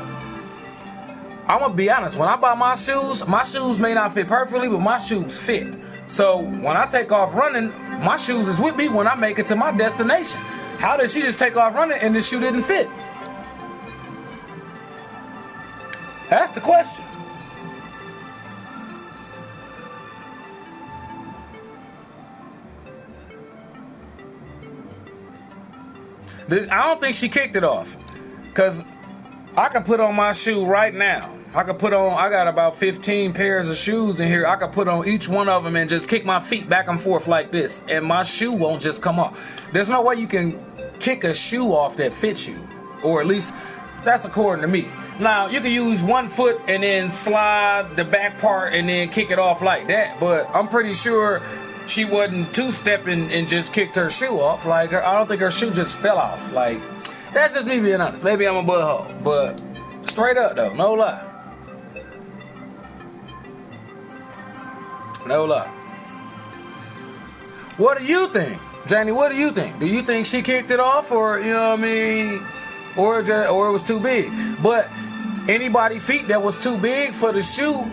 I'm gonna be honest, when I buy my shoes may not fit perfectly, but my shoes fit. So when I take off running, my shoes is with me when I make it to my destination. How did she just take off running and the shoe didn't fit? That's the question. I don't think she kicked it off, because I can put on my shoe right now. I got about 15 pairs of shoes in here. I can put on each one of them and just kick my feet back and forth like this, and my shoe won't just come off. There's no way you can kick a shoe off that fits you, or at least that's according to me. Now, you can use one foot and then slide the back part and then kick it off like that, but I'm pretty sure she wasn't two-stepping and just kicked her shoe off. Like, I don't think her shoe just fell off. Like, that's just me being honest. Maybe I'm a butthole, but straight up though, no lie. No lie. What do you think, Janie? What do you think? Do you think she kicked it off, or you know what I mean, or it was too big? But anybody feet that was too big for the shoe,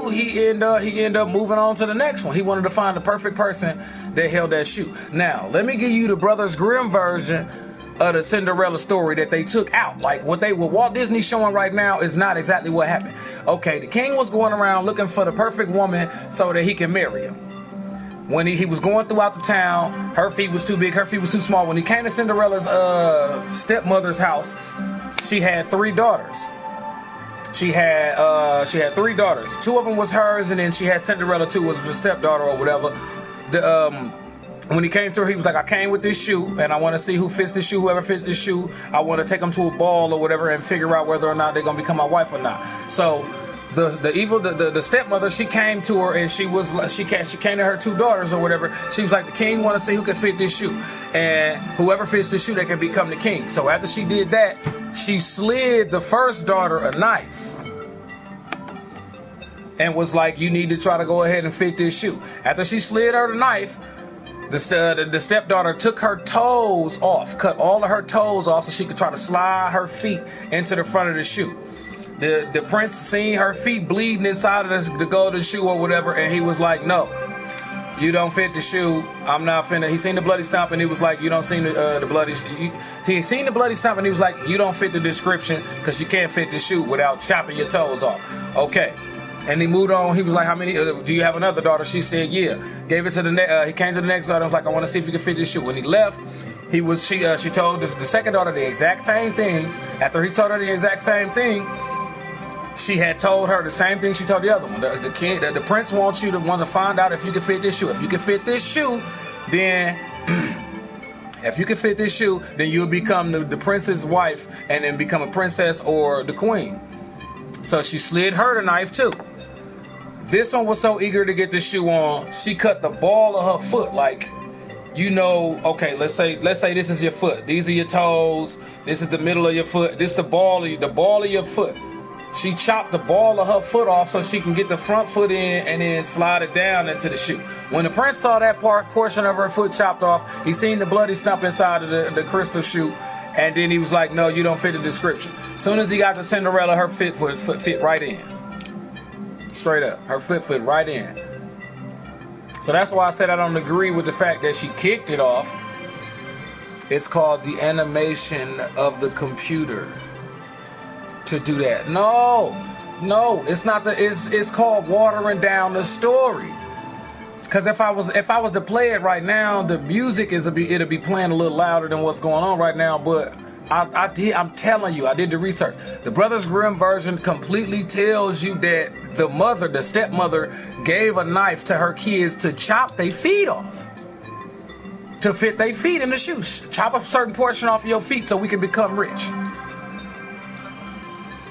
he ended up moving on to the next one. He wanted to find the perfect person that held that shoe. Now, let me give you the Brothers Grimm version of the Cinderella story that they took out. Like, what Walt Disney showing right now is not exactly what happened. Okay, the king was going around looking for the perfect woman so that he can marry her. When he was going throughout the town, her feet was too big, her feet was too small. When he came to Cinderella's stepmother's house, she had 3 daughters. she had 3 daughters. 2 of them was hers, and then she had Cinderella too, was her stepdaughter or whatever. When he came to her, he was like, I came with this shoe, and I want to see who fits this shoe. Whoever fits this shoe, I want to take them to a ball or whatever and figure out whether or not they're going to become my wife or not. So the stepmother, she came to her, and she came to her 2 daughters or whatever. She was like, the king want to see who can fit this shoe, and whoever fits the shoe, they can become the king. So after she did that, she slid the first daughter a knife and was like, you need to try to go ahead and fit this shoe. After she slid her the knife, the stepdaughter took her toes off, cut all of her toes off so she could try to slide her feet into the front of the shoe. The prince seen her feet bleeding inside of the golden shoe or whatever, and he was like, no, you don't fit the shoe. I'm not finna. He seen the bloody stump, and he was like, you don't see the bloody. He seen the bloody stump, and he was like, you don't fit the description because you can't fit the shoe without chopping your toes off. Okay. And he moved on. He was like, how many, do you have another daughter? She said, yeah. Gave it to he came to the next daughter. I was like, I want to see if you can fit this shoe. When he left, she told the second daughter the exact same thing. After he told her the exact same thing, she had told her the same thing she told the other one. The prince wants you to want to find out if you can fit this shoe. If you can fit this shoe, then if you can fit this shoe, then you'll become the prince's wife and then become a princess or the queen. So she slid her the knife too. This one was so eager to get the shoe on, she cut the ball of her foot. Like, okay, let's say this is your foot. These are your toes. This is the middle of your foot. This is the ball of your foot. She chopped the ball of her foot off so she can get the front foot in and then slide it down into the shoe. When the prince saw that portion of her foot chopped off, he seen the bloody stump inside of the crystal shoe, and then he was like, no, you don't fit the description. As soon as he got to Cinderella, her foot fit right in. Straight up. Her foot fit right in. So that's why I said I don't agree with the fact that she kicked it off. It's called the animation of the computer to do that. No, it's not. It's called watering down the story. Because if I was to play it right now, the music it'll be playing a little louder than what's going on right now. But I'm telling you, I did the research. The Brothers Grimm version completely tells you that the stepmother, gave a knife to her kids to chop their feet off, to fit their feet in the shoes. Chop a certain portion off your feet so we can become rich.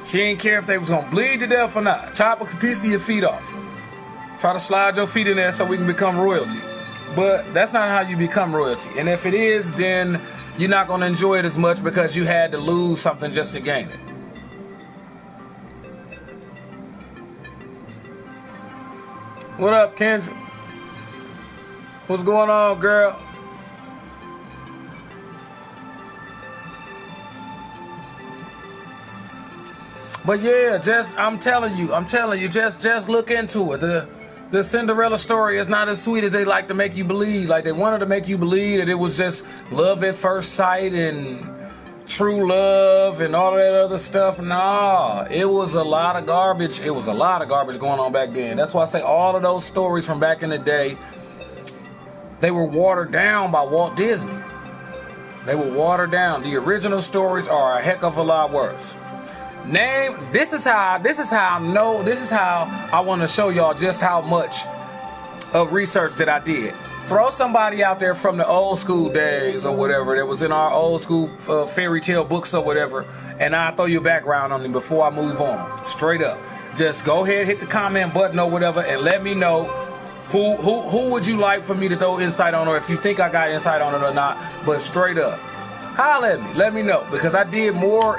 She didn't care if they was gonna bleed to death or not. Chop a piece of your feet off. Try to slide your feet in there so we can become royalty. But that's not how you become royalty. And if it is, then you're not going to enjoy it as much because you had to lose something just to gain it. What up, Kendra? What's going on, girl? But yeah, I'm telling you, just look into it. The Cinderella story is not as sweet as they like to make you believe. Like, they wanted to make you believe that it was just love at first sight and true love and all that other stuff. Nah, it was a lot of garbage. It was a lot of garbage going on back then. That's why I say all of those stories from back in the day, they were watered down by Walt Disney. They were watered down. The original stories are a heck of a lot worse. This is how I want to show y'all just how much of research that I did. Throw somebody out there from the old school days or whatever that was in our old school fairy tale books or whatever, and I'll throw your background on them before I move on. Straight up. Just go ahead, hit the comment button or whatever, and let me know who would you like for me to throw insight on, or if you think I got insight on it or not. But straight up, holla at me. Let me know, because I did more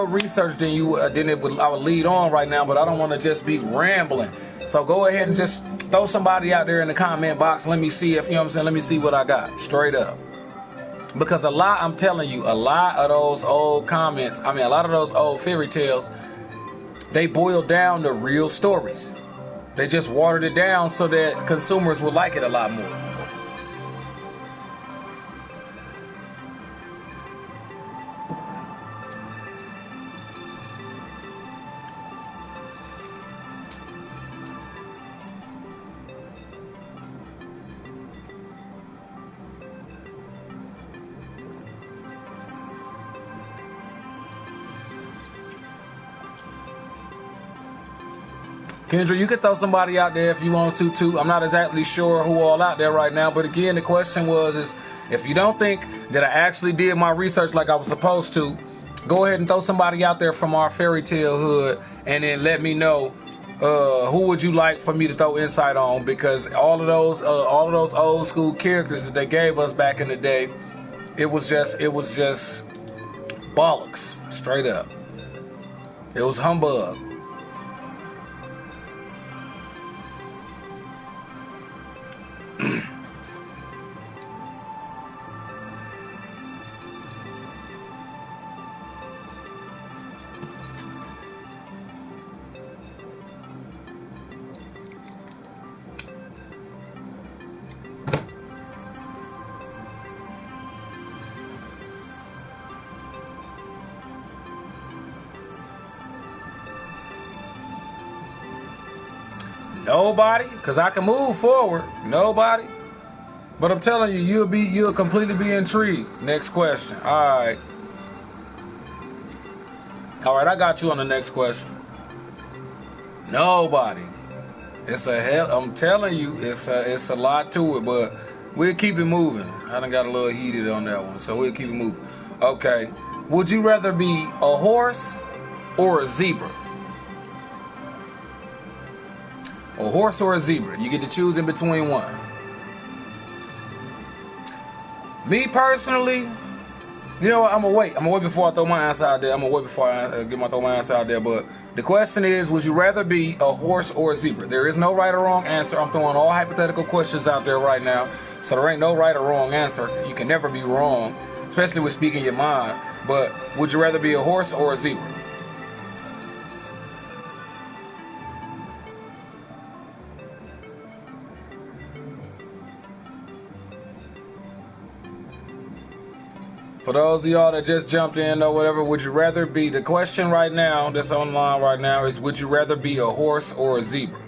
research than I would lead on right now, but I don't want to just be rambling. So go ahead and just throw somebody out there in the comment box. Let me see if, let me see what I got. Straight up. Because I'm telling you, a lot of those old a lot of those old fairy tales, they boiled down to real stories. They just watered it down so that consumers would like it a lot more. Kendra, you could throw somebody out there if you want to, too. I'm not exactly sure who all out there right now, but again, the question is if you don't think that I actually did my research like I was supposed to, go ahead and throw somebody out there from our fairy tale hood, and then let me know who would you like for me to throw insight on, because all of those old school characters that they gave us back in the day, it was just bollocks, straight up. It was humbug. Nobody, because I can move forward. Nobody. But I'm telling you, you'll completely be intrigued. Next question. All right, I got you on the next question. Nobody. I'm telling you, it's a lot to it, but we'll keep it moving. I done got a little heated on that one, so we'll keep it moving. Okay. Would you rather be a horse or a zebra? A horse or a zebra? You get to choose in between one. Me personally, you know what? I'm gonna wait before I throw my answer out there. I'm gonna wait before I throw my answer out there. But the question is, would you rather be a horse or a zebra? There is no right or wrong answer. I'm throwing all hypothetical questions out there right now, so there ain't no right or wrong answer. You can never be wrong, especially with speaking your mind. But would you rather be a horse or a zebra? For those of y'all that just jumped in or whatever, would you rather be, the question right now that's online right now is, would you rather be a horse or a zebra?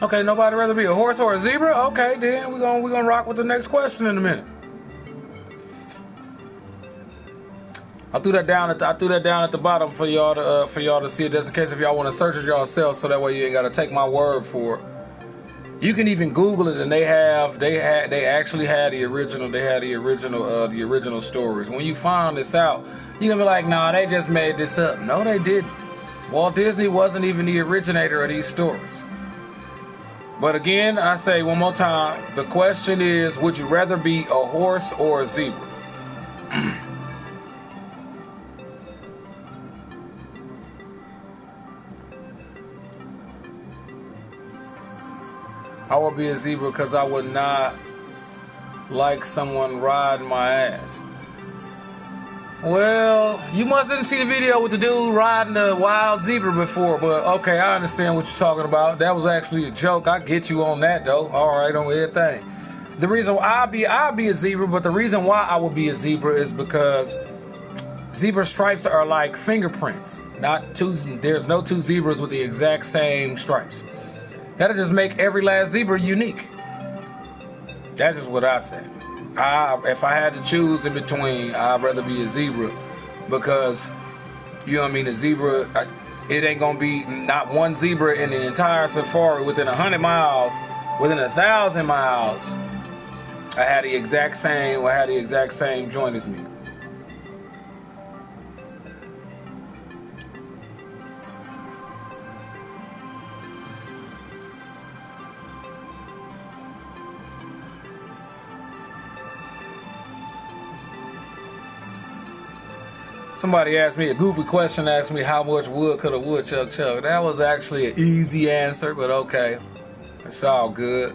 Okay, nobody rather be a horse or a zebra? Okay, then we're gonna rock with the next question in a minute. I threw that down at the bottom for y'all to see it, just in case if y'all want to search it yourself, so that way you ain't gotta take my word for it. You can even Google it, and they actually had the original stories. When you find this out, you're gonna be like, nah, they just made this up. No, they didn't. Walt Disney wasn't even the originator of these stories. But again, I say one more time, the question is, would you rather be a horse or a zebra? I would be a zebra because I would not like someone riding my ass. Well, you must didn't see the video with the dude riding the wild zebra before, but okay, I understand what you're talking about. That was actually a joke. I get you on that though. All right, on everything. The reason I'll be a zebra, but the reason why I would be a zebra is because zebra stripes are like fingerprints. There's no two zebras with the exact same stripes. That'll just make every last zebra unique. That's just what I say. If I had to choose in between, I'd rather be a zebra, because, you know what I mean, a zebra, it ain't gonna be not one zebra in the entire safari within 100 miles, within 1,000 miles. I had the exact same joint as me. Somebody asked me a goofy question, asked me how much wood could a woodchuck chuck. That was actually an easy answer, but okay. It's all good.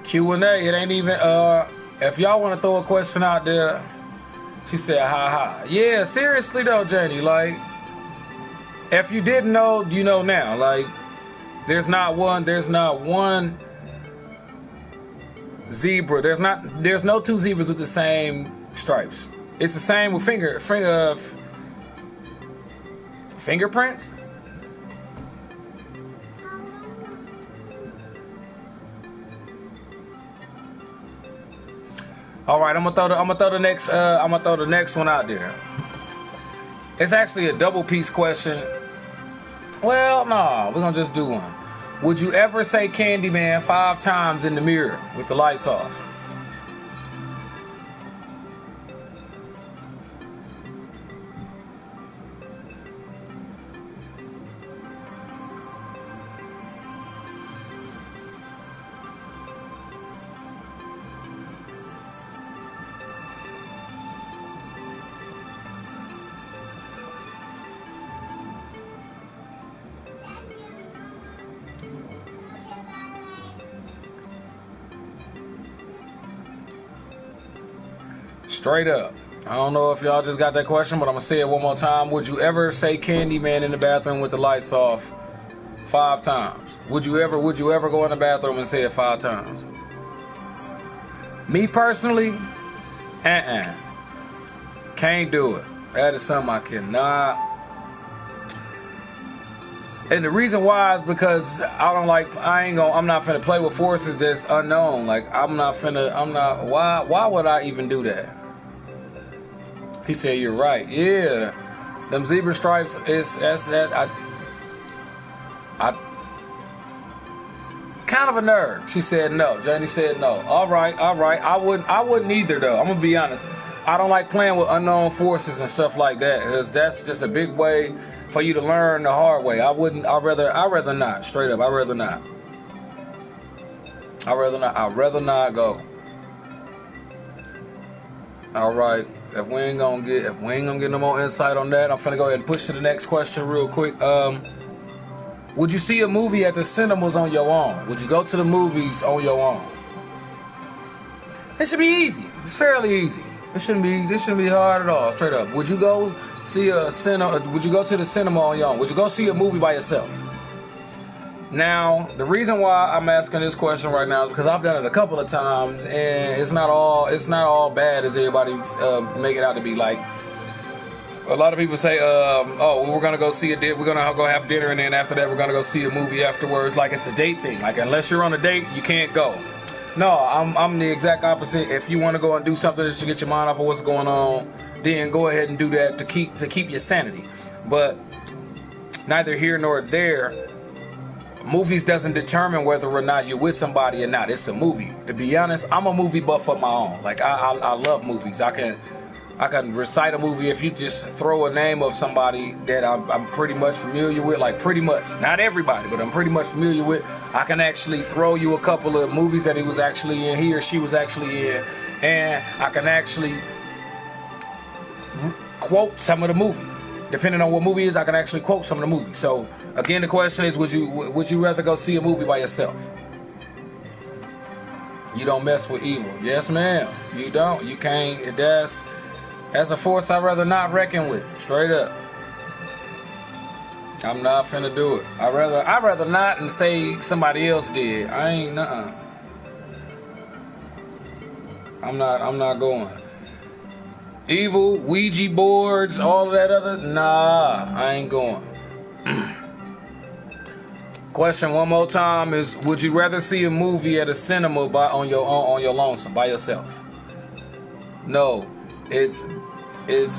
Q&A. It ain't even. If y'all want to throw a question out there, she said, "Ha ha." Yeah, seriously though, Jenny. Like, if you didn't know, you know now. Like, there's not one zebra. There's no two zebras with the same stripes. It's the same with fingerprints. All right, I'm gonna throw the next one out there. It's actually a double piece question. Well, no, we're gonna just do one. Would you ever say Candyman 5 times in the mirror with the lights off? Straight up. I don't know if y'all just got that question, but I'm gonna say it one more time. Would you ever say Candyman in the bathroom with the lights off 5 times? Would you ever go in the bathroom and say it 5 times? Me personally, can't do it. That is something I cannot. And the reason why is because I'm not finna play with forces that's unknown. Like, why would I even do that? He said, you're right. Yeah. Them zebra stripes I kind of a nerd. She said no. Jenny said no. All right. I wouldn't either though. I'm gonna be honest. I don't like playing with unknown forces and stuff like that, because that's just a big way for you to learn the hard way. I'd rather not. Straight up, I'd rather not. I'd rather not go. All right. If we ain't gonna get no more insight on that, I'm finna go ahead and push to the next question real quick. Would you see a movie at the cinemas on your own? Would you go to the movies on your own? It should be easy. It's fairly easy. This shouldn't be hard at all. Straight up. Would you go see Would you go to the cinema on your own? Would you go see a movie by yourself? Now, the reason why I'm asking this question right now is because I've done it a couple of times, and it's not all bad as everybody's make it out to be. Like, a lot of people say, we're gonna go see we're gonna go have dinner, and then after that we're gonna go see a movie afterwards. Like, it's a date thing. Like, unless you're on a date, you can't go. No, I'm the exact opposite. If you want to go and do something just to get your mind off of what's going on, then go ahead and do that to keep your sanity. But neither here nor there. Movies doesn't determine whether or not you're with somebody or not. It's a movie. To be honest, I'm a movie buff of my own. Like, I love movies. I can recite a movie if you just throw a name of somebody that I'm pretty much familiar with. Like, pretty much. Not everybody, but I'm pretty much familiar with. I can actually throw you a couple of movies that he was actually in, he or she was actually in, and I can actually quote some of the movie. Depending on what movie it is, I can actually quote some of the movies. So, again, the question is, would you rather go see a movie by yourself? You don't mess with evil. Yes, ma'am. You don't. You can't. That's a force I'd rather not reckon with. Straight up. I'm not finna do it. I'd rather not and say somebody else did. I ain't. I'm not going. Evil, Ouija boards, all of that other, nah, I ain't going. Question one more time is, would you rather see a movie at a cinema on your lonesome by yourself? No, it's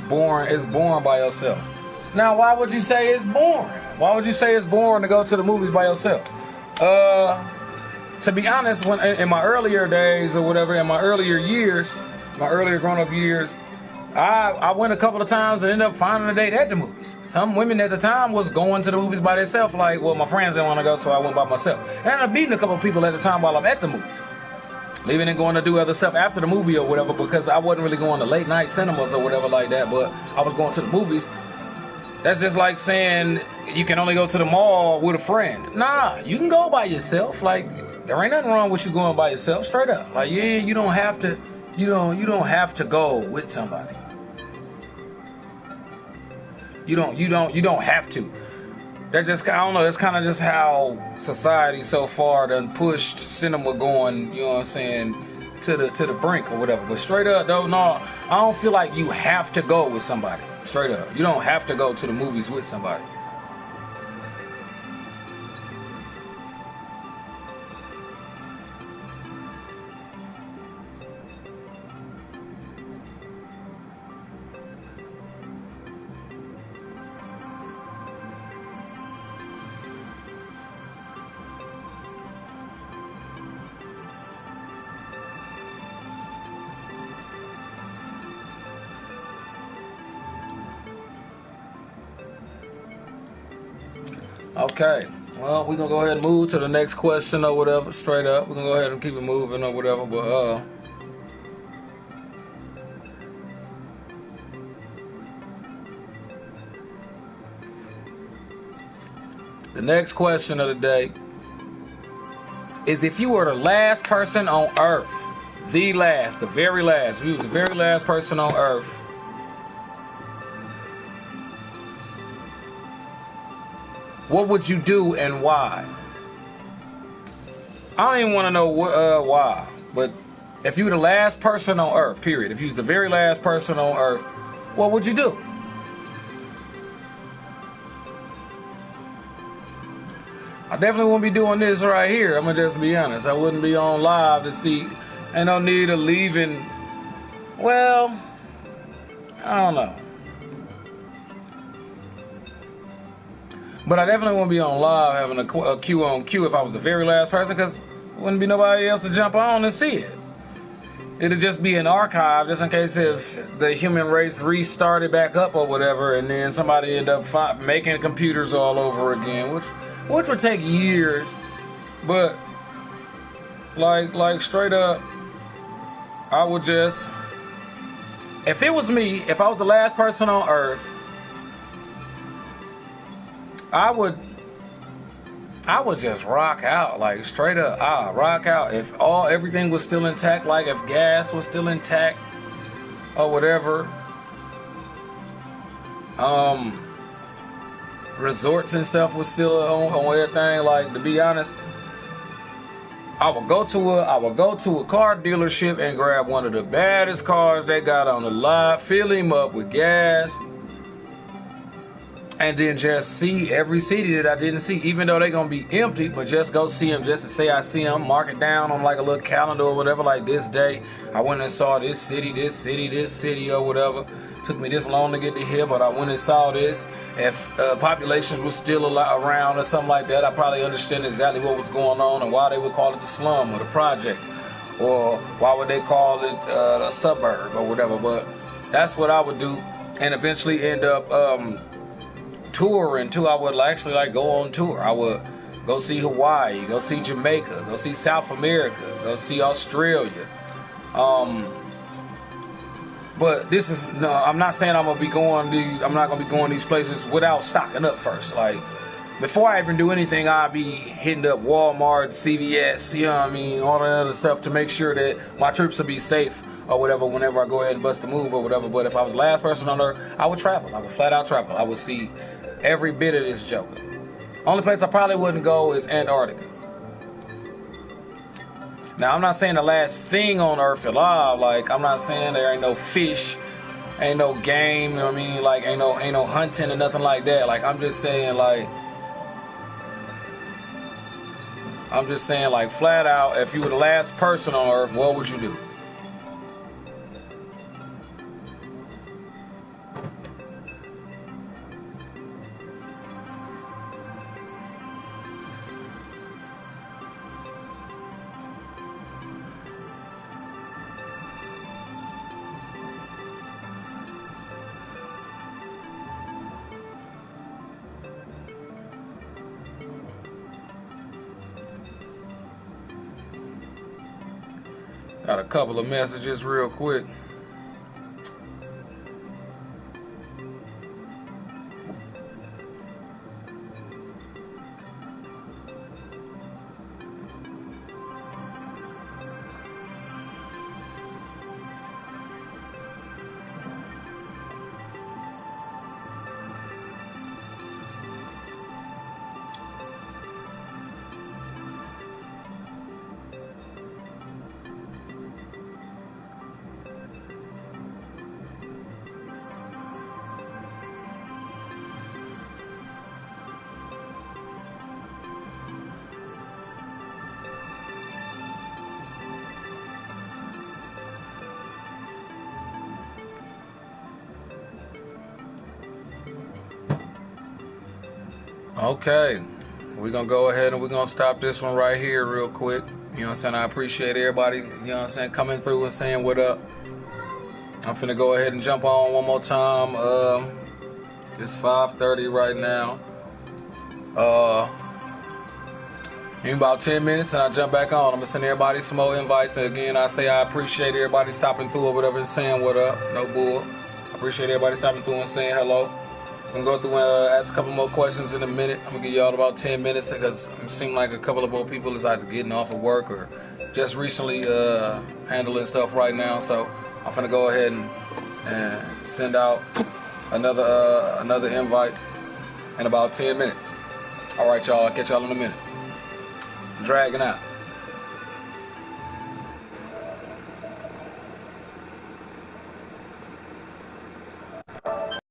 boring. It's boring by yourself. Now, why would you say it's boring? Why would you say it's boring to go to the movies by yourself? To be honest, when in my earlier days or whatever, in my earlier years, my earlier grown-up years, I went a couple of times and ended up finding a date at the movies. Some women at the time was going to the movies by themselves. Like, well, my friends didn't want to go, so I went by myself. And I ended up meeting a couple of people at the time while I'm at the movies. Leaving and going to do other stuff after the movie or whatever, because I wasn't really going to late night cinemas or whatever like that, but I was going to the movies. That's just like saying you can only go to the mall with a friend. Nah, you can go by yourself. Like, there ain't nothing wrong with you going by yourself, straight up. Like, yeah, you don't have to, you don't have to go with somebody. You don't have to. That's just, I don't know, that's kind of just how society so far done pushed cinema going, you know what I'm saying, to the brink or whatever. But straight up though, no, I don't feel like you have to go with somebody. Straight up. You don't have to go to the movies with somebody. Okay, well, we're gonna go ahead and move to the next question or whatever, straight up. We're gonna go ahead and keep it moving or whatever, but the next question of the day is, if you were the last person on Earth, the very last, if you was the very last person on Earth, what would you do and why? I don't even want to know why, but if you were the last person on Earth, period, if you was the very last person on Earth, what would you do? I definitely wouldn't be doing this right here. I'm gonna just be honest. I wouldn't be on live to see. Ain't no need of leaving. Well, I don't know. But I definitely wouldn't be on live having a queue on queue if I was the very last person, because there wouldn't be nobody else to jump on and see it. It'd just be an archive just in case if the human race restarted back up or whatever, and then somebody end up making computers all over again, which would take years. But like straight up, I would just, if it was me, if I was the last person on Earth, I would just rock out, like straight up. Rock out. If everything was still intact, like if gas was still intact or whatever, resorts and stuff was still on everything. Like, to be honest, I would go to a car dealership and grab one of the baddest cars they got on the lot, fill him up with gas, and then just see every city that I didn't see, even though they're going to be empty, but just go see them just to say I see them, mark it down on like a little calendar or whatever, like this day, I went and saw this city or whatever. Took me this long to get to here, but I went and saw this. If populations was still around or something like that, I probably understand exactly what was going on and why they would call it the slum or the projects, or why would they call it a suburb or whatever. But that's what I would do, and eventually end up touring too. I would actually like go on tour. I would go see Hawaii, go see Jamaica, go see South America, go see Australia. But this is, no, I'm not saying I'm not gonna be going these places without stocking up first. Like, before I even do anything, I'll be hitting up Walmart, CVS, you know what I mean, all that other stuff to make sure that my trips will be safe or whatever whenever I go ahead and bust a move or whatever. But if I was the last person on Earth, I would travel. I would flat out travel. I would see every bit of this joker. Only place I probably wouldn't go is Antarctica. Now, I'm not saying the last thing on Earth alive. Like, I'm not saying there ain't no fish, ain't no game, you know what I mean? Like, ain't no hunting or nothing like that. Like, I'm just saying, flat out, if you were the last person on Earth, what would you do? Got a couple of messages real quick. Okay. We're going to go ahead and we're going to stop this one right here real quick. You know what I'm saying? I appreciate everybody, you know what I'm saying, coming through and saying what up. I'm finna go ahead and jump on one more time. It's 5:30 right now. In about 10 minutes and I jump back on. I'm gonna send everybody some more invites. And again, I say I appreciate everybody stopping through or whatever and saying what up. No bull. I appreciate everybody stopping through and saying hello. I'm gonna go through and ask a couple more questions in a minute. I'm gonna give y'all about 10 minutes because it seems like a couple of more people is either getting off of work or just recently handling stuff right now. So I'm finna go ahead and send out another invite in about 10 minutes. All right, y'all. I'll catch y'all in a minute. Dragging out.